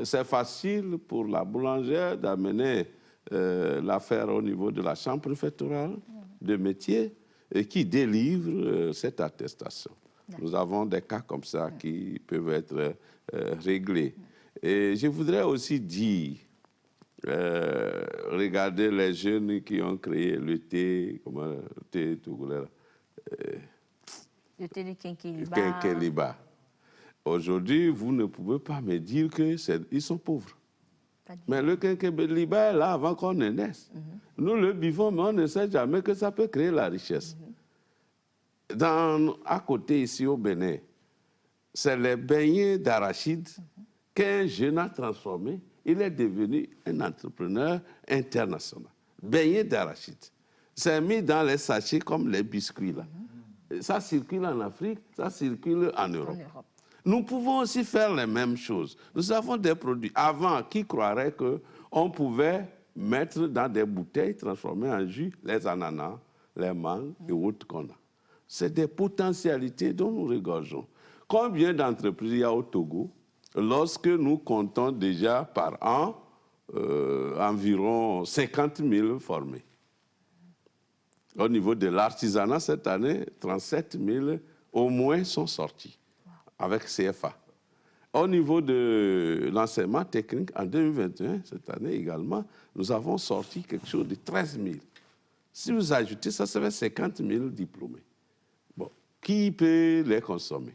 c'est facile pour la boulangère d'amener l'affaire au niveau de la chambre préfectorale de métier et qui délivre cette attestation. Nous avons des cas comme ça qui peuvent être réglés. Et je voudrais aussi dire, regardez les jeunes qui ont créé le thé, comment le thé togolais, Le thé de Kenkeliba. Aujourd'hui, vous ne pouvez pas me dire qu'ils sont pauvres. Mais le Kenkeliba est là avant qu'on ne naisse. Nous le buvons, mais on ne sait jamais que ça peut créer la richesse. À côté, ici au Bénin, c'est les beignets d'arachide qu'un jeune a transformé. Il est devenu un entrepreneur international. Beignets d'arachide. C'est mis dans les sachets comme les biscuits là. Ça circule en Afrique, ça circule en Europe. Nous pouvons aussi faire les mêmes choses. Nous avons des produits. Avant, qui croirait qu'on pouvait mettre dans des bouteilles transformées en jus les ananas, les mangues et autres qu'on a. C'est des potentialités dont nous regorgeons. Combien d'entreprises il y a au Togo lorsque nous comptons déjà par an environ 50 000 formés? Au niveau de l'artisanat, cette année, 37 000 au moins sont sortis avec CFA. Au niveau de l'enseignement technique, en 2021, cette année également, nous avons sorti quelque chose de 13 000. Si vous ajoutez ça, ça fait 50 000 diplômés. Bon, qui peut les consommer?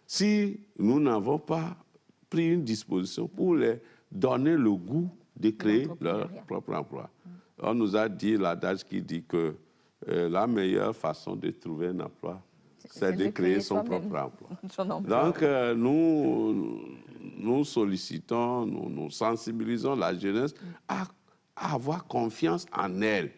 Si nous n'avons pas pris une disposition pour les donner le goût de créer leur propre emploi. On nous a dit l'adage qui dit que la meilleure façon de trouver un emploi, c'est de créer son propre emploi. Donc, nous sollicitons, nous sensibilisons la jeunesse à avoir confiance en elle.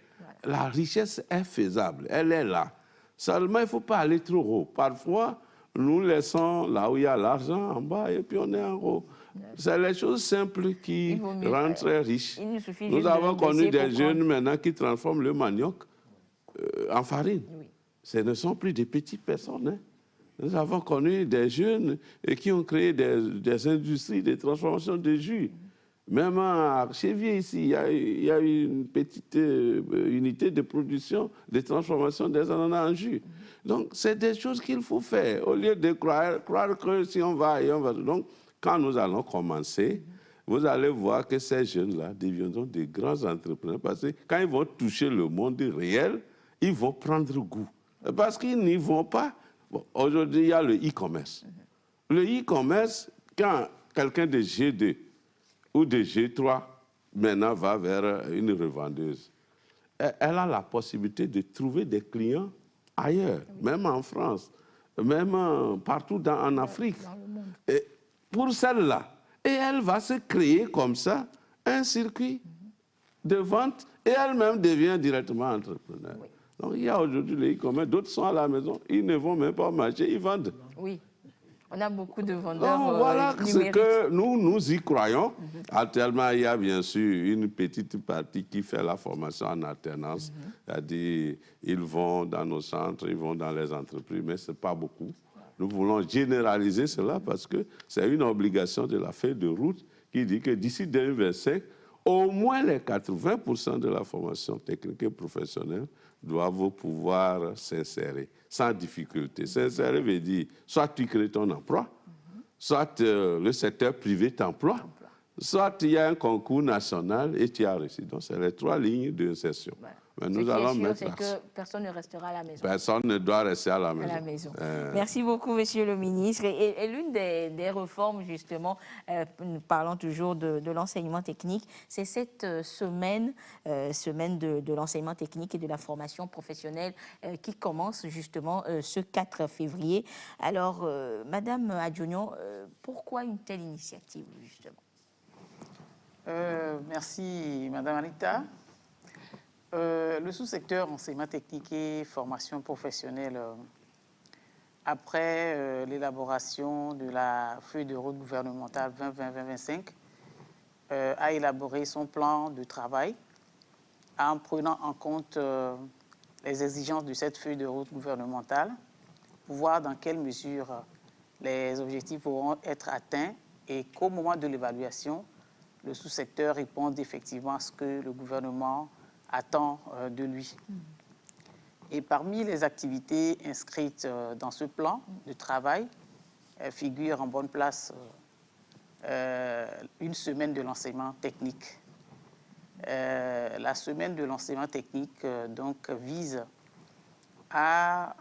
La richesse est faisable, elle est là. Seulement, il ne faut pas aller trop haut. Parfois, nous laissons là où il y a l'argent en bas et puis on est en haut. C'est les choses simples qui rendent très riches. Nous avons connu des jeunes maintenant qui transforment le manioc en farine. Ce ne sont plus des petites personnes. Hein. Nous avons connu des jeunes qui ont créé des industries de transformation de jus. Même à Chevier, ici, il y a une petite unité de production, de transformation des ananas en jus. Donc, c'est des choses qu'il faut faire, au lieu de croire que si on va et on va. Donc, quand nous allons commencer, vous allez voir que ces jeunes-là deviendront des grands entrepreneurs, parce que quand ils vont toucher le monde réel, ils vont prendre goût. Parce qu'ils n'y vont pas. Bon, aujourd'hui, il y a le e-commerce. Le e-commerce, quand quelqu'un de G2 ou de G3 maintenant va vers une revendeuse, elle a la possibilité de trouver des clients ailleurs, même en France. même partout en Afrique. Et pour celle-là. Et elle va se créer comme ça un circuit de vente et elle-même devient directement entrepreneur. Oui. Donc il y a aujourd'hui les e-commerce, d'autres sont à la maison, ils ne vont même pas au marché, ils vendent. Oui, on a beaucoup de vendeurs donc, voilà numériques. Ce que nous y croyons. Actuellement, il y a bien sûr une petite partie qui fait la formation en alternance. C'est-à-dire, ils vont dans nos centres, ils vont dans les entreprises, mais ce n'est pas beaucoup. Nous voulons généraliser cela parce que c'est une obligation de la feuille de route qui dit que d'ici 2025, au moins les 80% de la formation technique et professionnelle doivent pouvoir s'insérer sans difficulté. S'insérer veut dire soit tu crées ton emploi, soit le secteur privé t'emploie, soit il y a un concours national et tu as réussi. Donc, c'est les 3 lignes d'insertion. Ouais. Mais nous allons mettre c'est que personne ne restera à la maison. Personne ne doit rester à la maison. Merci beaucoup, Monsieur le ministre. Et l'une des réformes, justement, nous parlons toujours de l'enseignement technique, c'est cette semaine de l'enseignement technique et de la formation professionnelle qui commence justement ce 4 février. Alors, Madame Adjonion, pourquoi une telle initiative, justement? Merci, Madame Anita. Le sous-secteur enseignement technique et formation professionnelle, après l'élaboration de la feuille de route gouvernementale 2020-2025, a élaboré son plan de travail en prenant en compte les exigences de cette feuille de route gouvernementale pour voir dans quelle mesure les objectifs pourront être atteints et qu'au moment de l'évaluation, le sous-secteur réponde effectivement à ce que le gouvernement attend de lui. Et parmi les activités inscrites dans ce plan de travail, figure en bonne place une semaine de l'enseignement technique. La semaine de l'enseignement technique donc vise à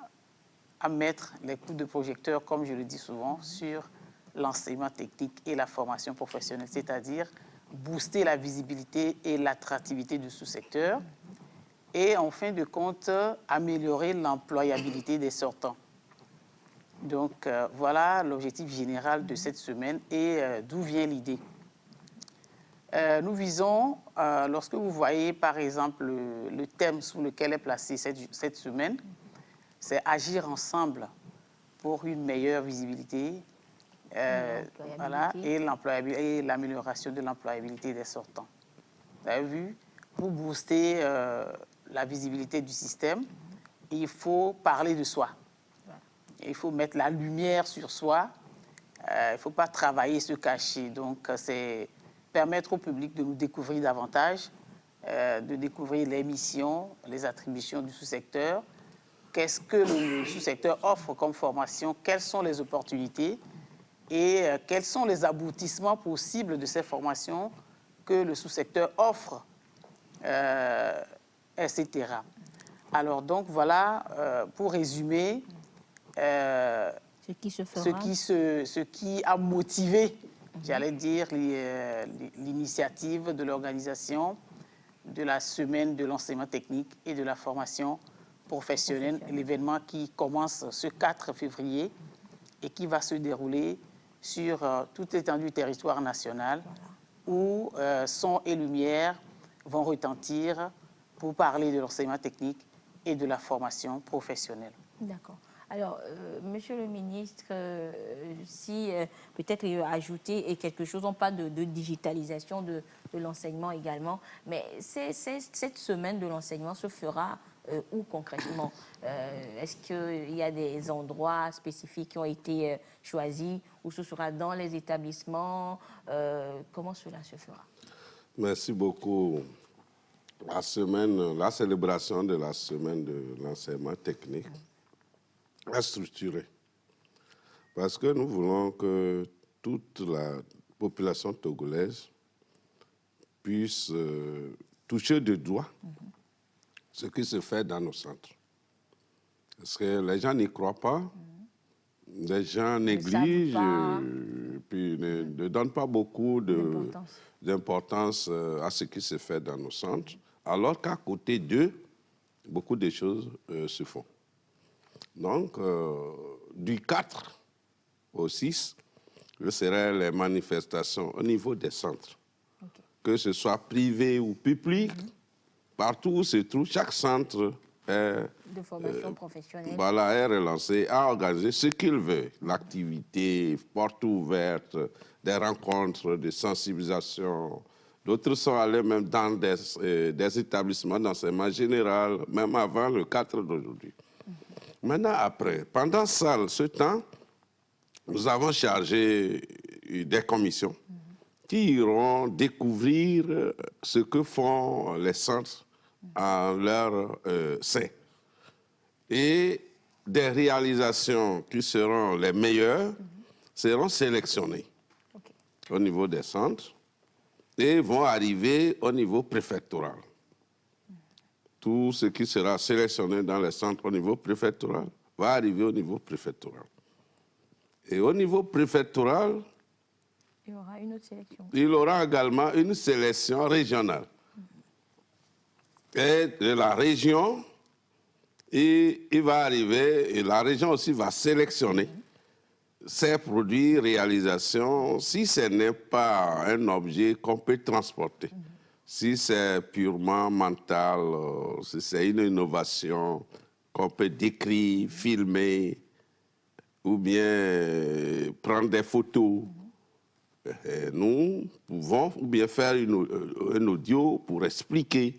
mettre les coups de projecteur, comme je le dis souvent, sur l'enseignement technique et la formation professionnelle, c'est-à-dire booster la visibilité et l'attractivité du sous-secteur et, en fin de compte, améliorer l'employabilité des sortants. Donc, voilà l'objectif général de cette semaine et d'où vient l'idée. Nous visons, lorsque vous voyez, par exemple, le thème sous lequel est placée cette semaine, c'est agir ensemble pour une meilleure visibilité, voilà, et l'amélioration de l'employabilité des sortants. Vous avez vu, pour booster la visibilité du système, il faut parler de soi. Il faut mettre la lumière sur soi. Il ne faut pas travailler et se cacher. Donc, c'est permettre au public de nous découvrir davantage, de découvrir les missions, les attributions du sous-secteur. Qu'est-ce que le sous-secteur offre comme formation? Quelles sont les opportunités? Et quels sont les aboutissements possibles de ces formations que le sous-secteur offre, etc. Alors donc voilà, pour résumer, ce qui a motivé, j'allais dire, l'initiative de l'organisation de la semaine de l'enseignement technique et de la formation professionnelle, l'événement qui commence ce 4 février et qui va se dérouler sur toute l'étendue du territoire national, où son et lumière vont retentir pour parler de l'enseignement technique et de la formation professionnelle. D'accord. Alors, Monsieur le ministre, si peut-être ajouter quelque chose, on parle de digitalisation de l'enseignement également, mais cette semaine de l'enseignement se fera où concrètement? Est-ce qu'il y a des endroits spécifiques qui ont été choisis ou ce sera dans les établissements? Comment cela se fera? Merci beaucoup. La célébration de la semaine de l'enseignement technique est structurée parce que nous voulons que toute la population togolaise puisse toucher de doigt ce qui se fait dans nos centres. Parce que les gens n'y croient pas, les gens négligent, puis ne donnent pas beaucoup d'importance à ce qui se fait dans nos centres, alors qu'à côté d'eux, beaucoup de choses se font. Donc, du 4 au 6, ce seraient les manifestations au niveau des centres. Okay. Que ce soit privé ou public, partout où se trouve, chaque centre de formation professionnelle. Voilà, est relancé à organiser ce qu'il veut. L'activité, porte ouverte, des rencontres de sensibilisation. D'autres sont allés même dans des établissements d'enseignement général, même avant le 4 d'aujourd'hui. Maintenant, après, pendant ce temps, nous avons chargé des commissions qui iront découvrir ce que font les centres en leur sein. Et des réalisations qui seront les meilleures seront sélectionnées au niveau des centres et vont arriver au niveau préfectoral. Tout ce qui sera sélectionné dans les centres au niveau préfectoral va arriver au niveau préfectoral. Et au niveau préfectoral, il y aura une autre sélection. Il y aura également une sélection régionale. Et de la région, il va arriver, et la région aussi va sélectionner ces produits, réalisations, si ce n'est pas un objet qu'on peut transporter, si c'est purement mental, si c'est une innovation qu'on peut décrire, filmer, ou bien prendre des photos. Nous pouvons ou bien faire un audio pour expliquer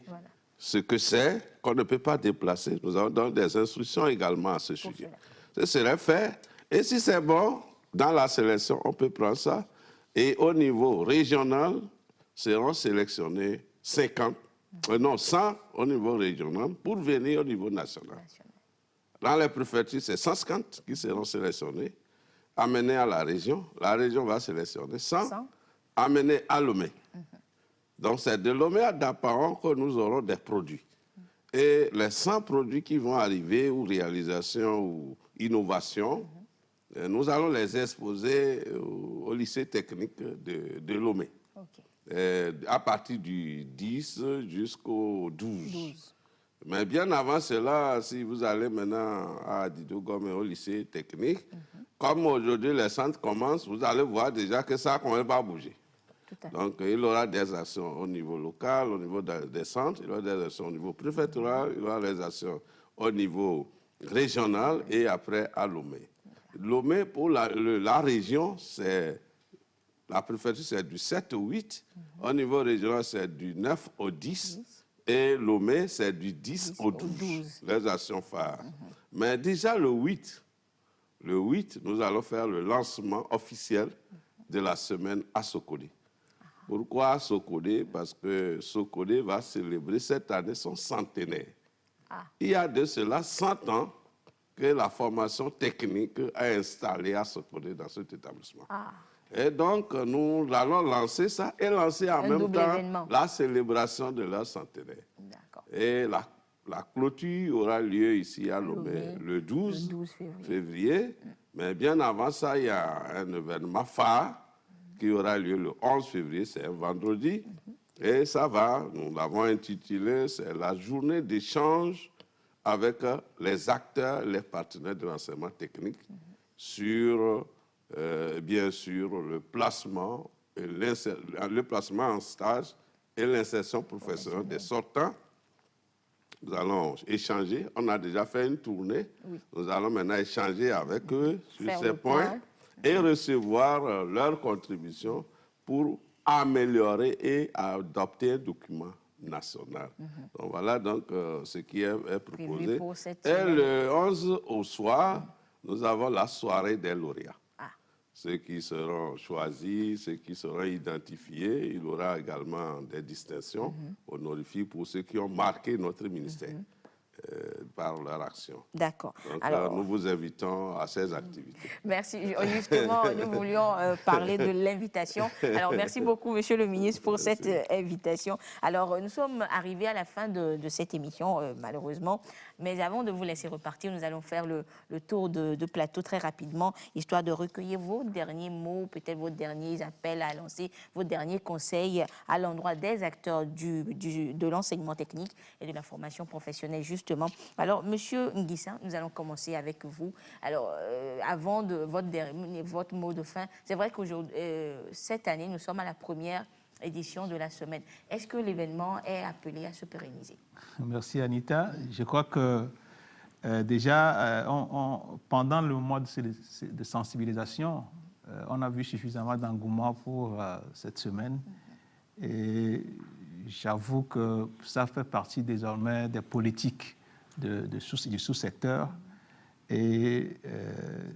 ce que c'est, qu'on ne peut pas déplacer. Nous avons donc des instructions également à ce sujet. Ce serait fait. Et si c'est bon, dans la sélection, on peut prendre ça. Et au niveau régional, seront sélectionnés 100 au niveau régional pour venir au niveau national. Dans les préfectures, c'est 150 qui seront sélectionnés, amenés à la région. La région va sélectionner 100. Amenés à Lomé. Donc, c'est de Lomé à Dapaon que nous aurons des produits. Et les 100 produits qui vont arriver, ou réalisations, ou innovations, nous allons les exposer au lycée technique de Lomé. À partir du 10 jusqu'au 12. Mais bien avant cela, si vous allez maintenant à Didogome au lycée technique, comme aujourd'hui les centres commencent, vous allez voir déjà que ça ne commence pas à bouger. Donc il y aura des actions au niveau local, au niveau des centres, il y aura des actions au niveau préfectoral, il y aura des actions au niveau régional et après à Lomé. Lomé, pour la région, c'est la préfecture, c'est du 7 au 8. Au niveau régional, c'est du 9 au 10. Et Lomé, c'est du 10 au 12. Les actions phares. Mais déjà le 8, nous allons faire le lancement officiel de la semaine à Sokodé. Pourquoi à Sokodé? Parce que Sokodé va célébrer cette année son centenaire. Il y a de cela 100 ans que la formation technique a installé à Sokodé dans cet établissement. Et donc, nous allons lancer ça et lancer en même temps la célébration de leur centenaire. Et la clôture aura lieu ici à Lomé le 12 février. Mais bien avant ça, il y a un événement phare qui aura lieu le 11 février, c'est un vendredi. Et ça va, nous l'avons intitulé, c'est la journée d'échange avec les acteurs, les partenaires de l'enseignement technique sur, bien sûr, le placement en stage et l'insertion professionnelle des sortants. Nous allons échanger. On a déjà fait une tournée. Nous allons maintenant échanger avec eux sur ces points et recevoir leur contribution pour améliorer et adopter un document national. Donc voilà donc ce qui est proposé. Et le 11 au soir, nous avons la soirée des lauréats. Ceux qui seront choisis, ceux qui seront identifiés, il y aura également des distinctions honorifiques pour ceux qui ont marqué notre ministère par leur action. D'accord. Donc alors, nous vous invitons à ces activités. Merci. Justement, nous voulions parler de l'invitation. Alors, merci beaucoup, Monsieur le ministre, pour cette invitation. Alors, nous sommes arrivés à la fin de cette émission, malheureusement. Mais avant de vous laisser repartir, nous allons faire le tour de plateau très rapidement, histoire de recueillir vos derniers mots, peut-être vos derniers appels à lancer, vos derniers conseils à l'endroit des acteurs de l'enseignement technique et de la formation professionnelle, justement. Alors, Alors, Monsieur Nguissa, nous allons commencer avec vous. Alors, avant de votre mot de fin, c'est vrai qu'aujourd'hui, cette année, nous sommes à la première édition de la semaine. Est-ce que l'événement est appelé à se pérenniser? Merci Anita. Je crois que déjà, pendant le mois de sensibilisation, on a vu suffisamment d'engouement pour cette semaine. Et j'avoue que ça fait partie désormais des politiques du sous-secteur. Et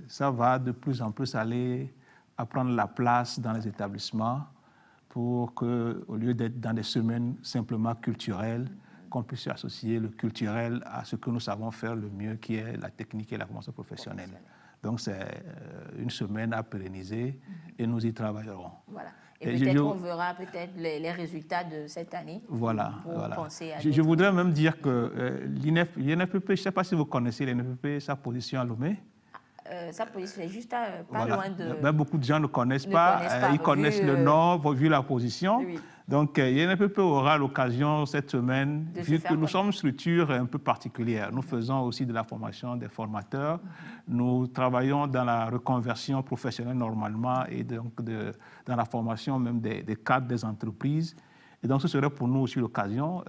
ça va de plus en plus aller à prendre la place dans les établissements pour qu'au lieu d'être dans des semaines simplement culturelles, qu'on puisse associer le culturel à ce que nous savons faire le mieux, qui est la technique et la formation professionnelle. Donc, c'est une semaine à pérenniser et nous y travaillerons. Voilà. Et peut-être on verra peut-être les résultats de cette année. Voilà. Pour penser à je voudrais même dire que l'INFPP, je ne sais pas si vous connaissez l'INFPP, sa position à Lomé. Sa position est juste pas loin de... Ben, beaucoup de gens ne connaissent pas. Ils connaissent le nom, vu la position. Oui. Donc, l'INFPP aura l'occasion cette semaine, vu que nous sommes une structure un peu particulière. Nous faisons aussi de la formation des formateurs. Nous travaillons dans la reconversion professionnelle normalement et donc dans la formation même des cadres des entreprises. Et donc, ce serait pour nous aussi l'occasion,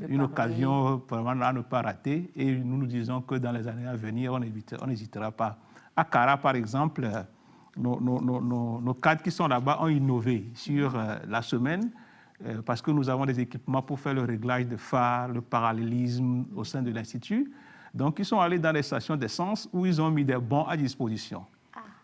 une occasion vraiment à ne pas rater. Et nous nous disons que dans les années à venir, on n'hésitera pas. À Kara, par exemple, nos cadres qui sont là-bas ont innové sur la semaine parce que nous avons des équipements pour faire le réglage de phares, le parallélisme au sein de l'Institut. Donc, ils sont allés dans les stations d'essence où ils ont mis des bons à disposition.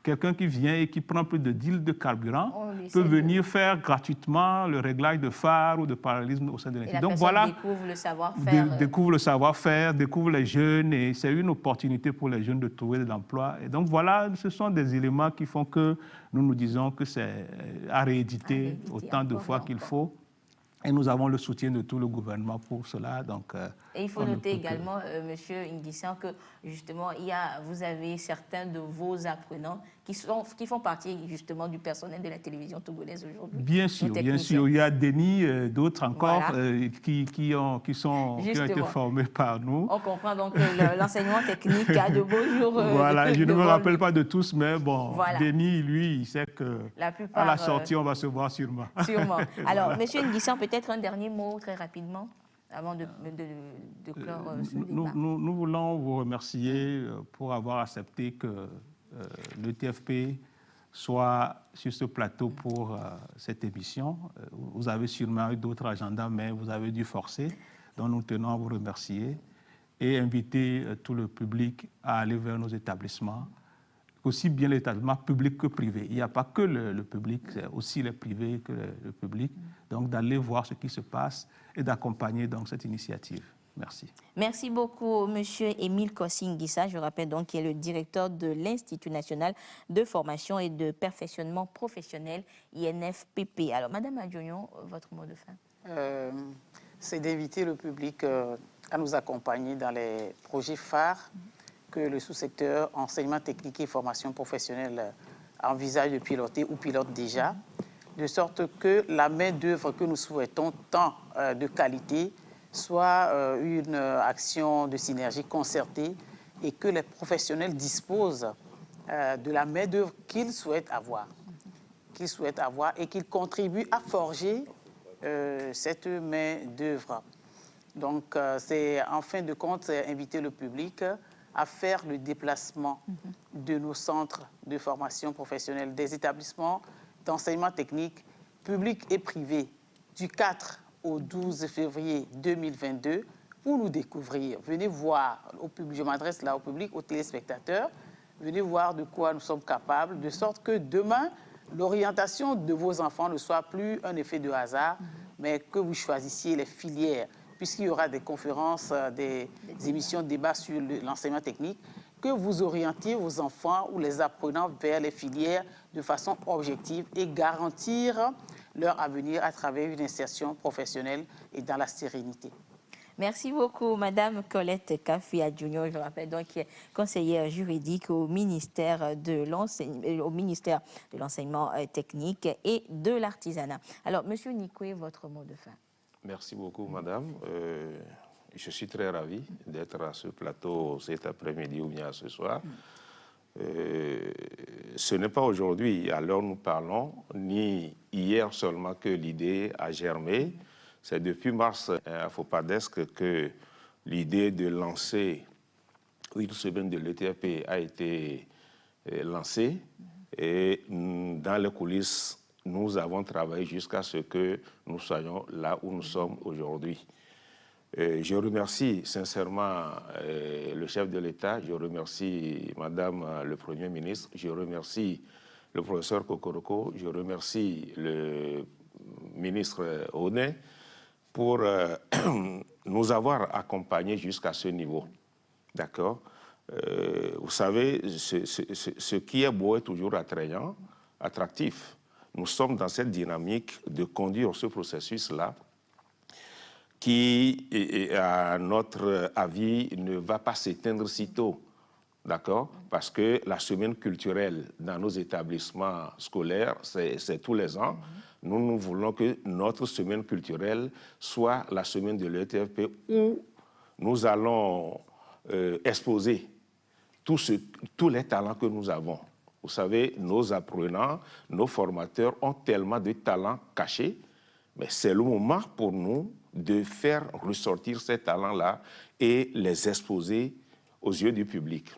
Quelqu'un qui vient et qui prend plus de 10 litres de carburant peut venir faire gratuitement le réglage de phare ou de parallélisme au sein de l'Institut. Donc voilà, découvre le savoir-faire. Découvre le savoir-faire, découvre les jeunes et c'est une opportunité pour les jeunes de trouver de l'emploi. Et donc voilà, ce sont des éléments qui font que nous nous disons que c'est à rééditer autant de fois qu'il faut. Et nous avons le soutien de tout le gouvernement pour cela. Donc, et il faut noter également, Monsieur Nguissa, que justement, vous avez certains de vos apprenants qui font partie justement du personnel de la télévision togolaise aujourd'hui. Bien sûr, bien sûr. Il y a Denis, d'autres encore qui ont été formés par nous. On comprend donc que l'enseignement technique a de beaux jours. Voilà, je ne me rappelle pas de tous, mais bon, voilà. Denis, lui, il sait que à la sortie, on va se voir sûrement. Sûrement. Alors, Monsieur Nguissa, peut-être un dernier mot très rapidement avant de clore ce débat. Nous voulons vous remercier pour avoir accepté que le TFP soit sur ce plateau pour cette émission. Vous avez sûrement eu d'autres agendas, mais vous avez dû forcer. Donc nous tenons à vous remercier et inviter tout le public à aller vers nos établissements, aussi bien les établissements publics que privés. Il n'y a pas que le public, c'est aussi les privés que le public. Donc d'aller voir ce qui se passe et d'accompagner donc cette initiative. Merci. Merci beaucoup, Monsieur Émile Kossi Nguissa. Je rappelle donc qu'il est le directeur de l'Institut national de formation et de perfectionnement professionnel, INFPP. Alors, Madame Adjognon, votre mot de fin? C'est d'inviter le public à nous accompagner dans les projets phares que le sous-secteur enseignement technique et formation professionnelle envisage de piloter ou pilote déjà, de sorte que la main-d'œuvre que nous souhaitons, tant de qualité, soit une action de synergie concertée et que les professionnels disposent de la main-d'œuvre qu'ils souhaitent avoir et qu'ils contribuent à forger cette main-d'œuvre. Donc, c'est en fin de compte, inviter le public à faire le déplacement de nos centres de formation professionnelle, des établissements d'enseignement technique publics et privés du 4 au 12 février 2022 pour nous découvrir. Venez voir au public, je m'adresse là au public, aux téléspectateurs, venez voir de quoi nous sommes capables, de sorte que demain, l'orientation de vos enfants ne soit plus un effet de hasard, mais que vous choisissiez les filières, puisqu'il y aura des conférences, des émissions de débat sur l'enseignement technique, que vous orientiez vos enfants ou les apprenants vers les filières de façon objective et garantir leur avenir à travers une insertion professionnelle et dans la sérénité. Merci beaucoup, Madame Colette Kafia Junior, je rappelle donc, qui est conseillère juridique au ministère de l'enseignement technique et de l'artisanat. Alors, Monsieur Nikwe, votre mot de fin. Merci beaucoup, Madame. je suis très ravi d'être à ce plateau cet après-midi ou bien ce soir. Ce n'est pas aujourd'hui, à l'heure où nous parlons, ni hier seulement que l'idée a germé. C'est depuis mars à FOPADESC que l'idée de lancer une semaine de l'ETFP a été lancée. Et dans les coulisses, nous avons travaillé jusqu'à ce que nous soyons là où nous sommes aujourd'hui. Je remercie sincèrement le chef de l'État, je remercie Madame le Premier ministre, je remercie le professeur Kokoroko, je remercie le ministre Onet pour nous avoir accompagnés jusqu'à ce niveau. D'accord? Vous savez, ce qui est beau est toujours attrayant, attractif. Nous sommes dans cette dynamique de conduire ce processus-là qui, à notre avis, ne va pas s'éteindre sitôt, d'accord? Parce que la semaine culturelle dans nos établissements scolaires, c'est tous les ans. Nous voulons que notre semaine culturelle soit la semaine de l'ETFP où nous allons exposer tous les talents que nous avons. Vous savez, nos apprenants, nos formateurs ont tellement de talents cachés, mais c'est le moment pour nous de faire ressortir ces talents-là et les exposer aux yeux du public.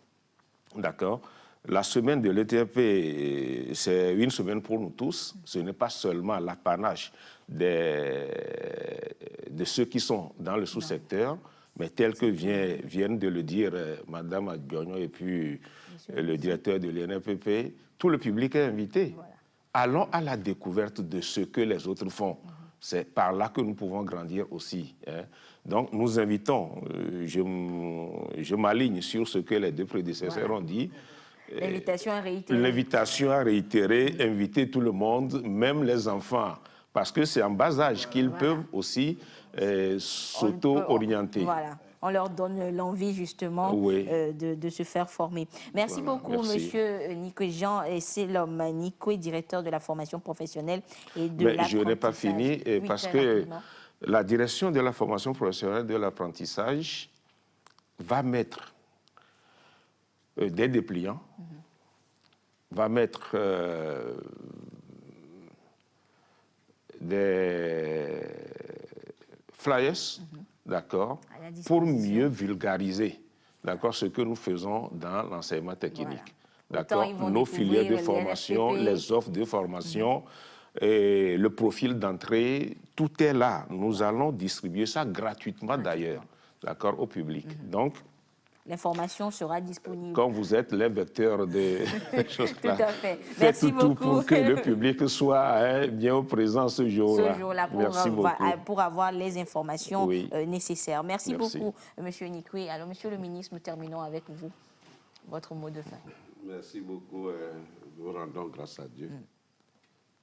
D'accord? La semaine de l'ETFP, c'est une semaine pour nous tous. Ce n'est pas seulement l'apanage de ceux qui sont dans le sous-secteur, mais tel que viennent de le dire Mme Adjogno et puis le directeur de l'INFPP, tout le public est invité. Voilà. Allons à la découverte de ce que les autres font. C'est par là que nous pouvons grandir aussi. Hein. Donc nous invitons, je m'aligne sur ce que les deux prédécesseurs ont dit. L'invitation à réitérer. L'invitation à réitérer, inviter tout le monde, même les enfants, parce que c'est en bas âge qu'ils peuvent aussi s'auto-orienter. Voilà. On leur donne l'envie justement de se faire former. Merci beaucoup, Monsieur Nico-Jean Selom Nico, directeur de la formation professionnelle et de l'apprentissage. Je n'ai pas fini parce que la direction de la formation professionnelle de l'apprentissage va mettre des dépliants, va mettre des flyers, d'accord, pour mieux vulgariser, d'accord, ce que nous faisons dans l'enseignement technique, d'accord, nos filières de formation, les offres de formation, et le profil d'entrée, tout est là. Nous allons distribuer ça gratuitement d'ailleurs, d'accord, au public. Donc, l'information sera disponible. Quand vous êtes les vecteurs de choses là, tout à fait. Merci beaucoup. Pour que le public soit bien présent ce jour-là. Ce jour-là, pour avoir les informations nécessaires. Merci beaucoup, Monsieur Nikwe. Alors, Monsieur le ministre, nous terminons avec vous. Votre mot de fin. Merci beaucoup. Nous rendons grâce à Dieu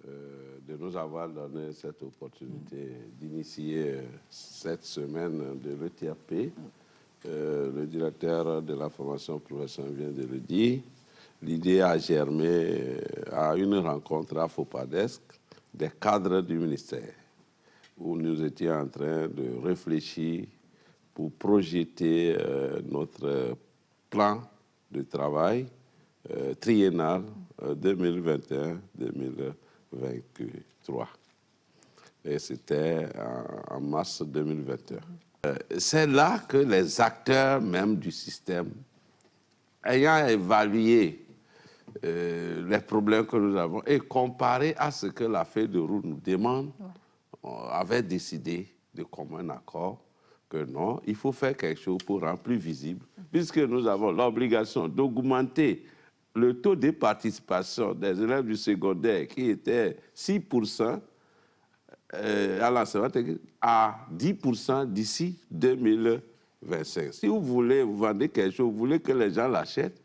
de nous avoir donné cette opportunité d'initier cette semaine de l'ETFP. Le directeur de la formation professionnelle vient de le dire. L'idée a germé à une rencontre à FOPADESC des cadres du ministère où nous étions en train de réfléchir pour projeter notre plan de travail triennal 2021-2023. Et c'était en mars 2021. C'est là que les acteurs même du système, ayant évalué les problèmes que nous avons et comparé à ce que la feuille de route nous demande, avaient décidé de commun accord que non, il faut faire quelque chose pour rendre plus visible, puisque nous avons l'obligation d'augmenter le taux de participation des élèves du secondaire qui était 6%, à l'enseignement technique à 10% d'ici 2025. Si vous voulez vous vendre quelque chose, vous voulez que les gens l'achètent,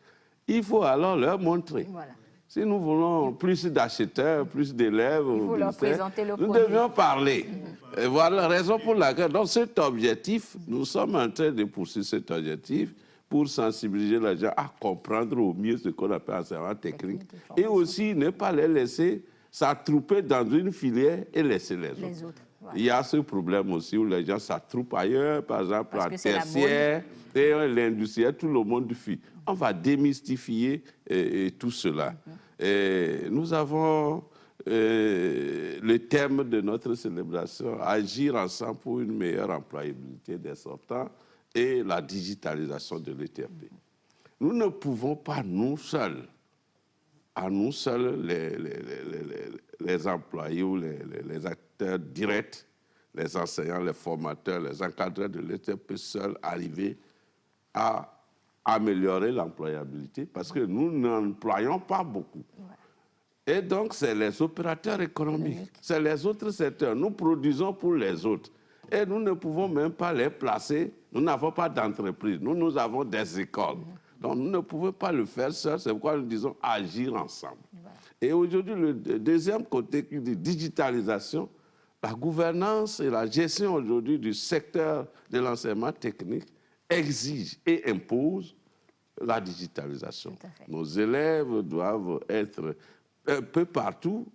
il faut alors leur montrer. Voilà. Si nous voulons plus d'acheteurs, plus d'élèves, nous devions parler. Et voilà la raison pour laquelle, dans cet objectif, nous sommes en train de poursuivre cet objectif pour sensibiliser les gens à comprendre au mieux ce qu'on appelle enseignement technique et aussi ne pas les laisser s'attrouper dans une filière et laisser les autres. Il y a ce problème aussi où les gens s'attroupent ailleurs, par exemple en tertiaire, et l'industriel, tout le monde fuit. On va démystifier tout cela. Et nous avons le thème de notre célébration, agir ensemble pour une meilleure employabilité des sortants et la digitalisation de l'ETFP. Nous ne pouvons pas, nous seuls, les employés ou les acteurs directs, les enseignants, les formateurs, les encadreurs de l'ETFP seuls, arriver à améliorer l'employabilité parce que nous n'employons pas beaucoup. Et donc, c'est les opérateurs économiques, c'est les autres secteurs. Nous produisons pour les autres. Et nous ne pouvons même pas les placer. Nous n'avons pas d'entreprise. Nous avons des écoles. Donc, nous ne pouvons pas le faire seuls. C'est pourquoi nous disons agir ensemble. Et aujourd'hui, le deuxième côté qui dit digitalisation, la gouvernance et la gestion aujourd'hui du secteur de l'enseignement technique exige et impose la digitalisation. Nos élèves doivent être un peu partout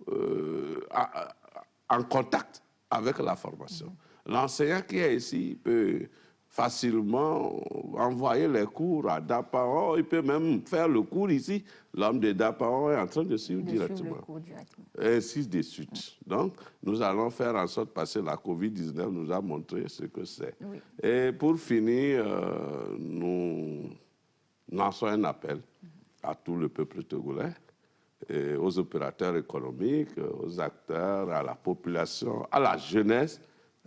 en contact avec la formation. L'enseignant qui est ici peut facilement envoyer les cours à DAPAO, il peut même faire le cours ici. L'homme de DAPAO est en train de suivre directement. Et ainsi de suite. Donc, nous allons faire en sorte, parce que la COVID-19 nous a montré ce que c'est. Et pour finir, nous lançons un appel à tout le peuple togolais, et aux opérateurs économiques, aux acteurs, à la population, à la jeunesse,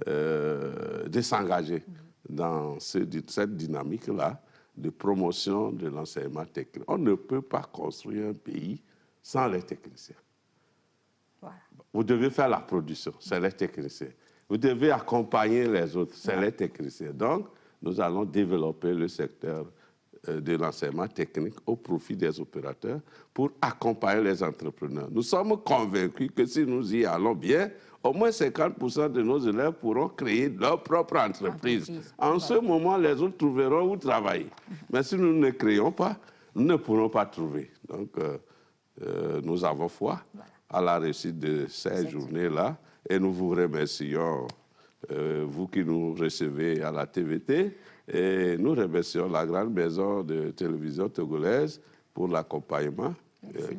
de s'engager dans cette dynamique-là de promotion de l'enseignement technique. On ne peut pas construire un pays sans les techniciens. Voilà. Vous devez faire la production, c'est les techniciens. Vous devez accompagner les autres, c'est les techniciens. Donc, nous allons développer le secteur de l'enseignement technique au profit des opérateurs pour accompagner les entrepreneurs. Nous sommes convaincus que si nous y allons bien, au moins 50% de nos élèves pourront créer leur propre entreprise. En ce moment, les autres trouveront où travailler. Mais si nous ne créons pas, nous ne pourrons pas trouver. Donc, nous avons foi à la réussite de ces journées-là et nous vous remercions, vous qui nous recevez à la TVT, et nous remercions la grande maison de télévision togolaise pour l'accompagnement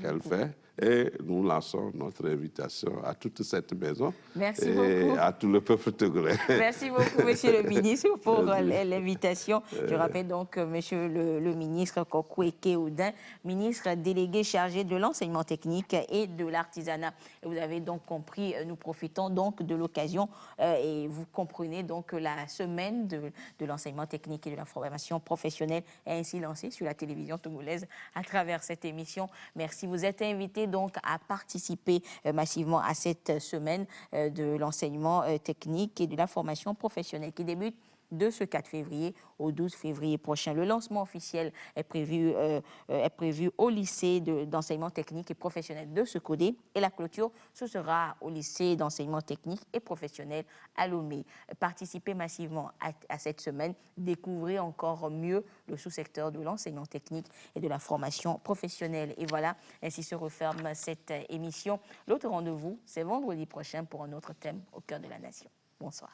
qu'elle fait. Et nous lançons notre invitation à toute cette maison et à tout le peuple togolais. Merci beaucoup, Monsieur le ministre, pour l'invitation. Je rappelle donc, Monsieur le ministre Kokweke Oudin, ministre délégué chargé de l'enseignement technique et de l'artisanat. Vous avez donc compris, nous profitons donc de l'occasion et vous comprenez donc la semaine de l'enseignement technique et de la formation professionnelle est ainsi lancée sur la télévision togolaise à travers cette émission. Merci. Vous êtes invité donc à participer massivement à cette semaine de l'enseignement technique et de la formation professionnelle qui débute de ce 4 février au 12 février prochain. Le lancement officiel est prévu au lycée d'enseignement technique et professionnel de Sekodé et la clôture, ce sera au lycée d'enseignement technique et professionnel à Lomé. Participez massivement à cette semaine, découvrez encore mieux le sous-secteur de l'enseignement technique et de la formation professionnelle. Et voilà, ainsi se referme cette émission. L'autre rendez-vous, c'est vendredi prochain pour un autre thème au cœur de la nation. Bonsoir.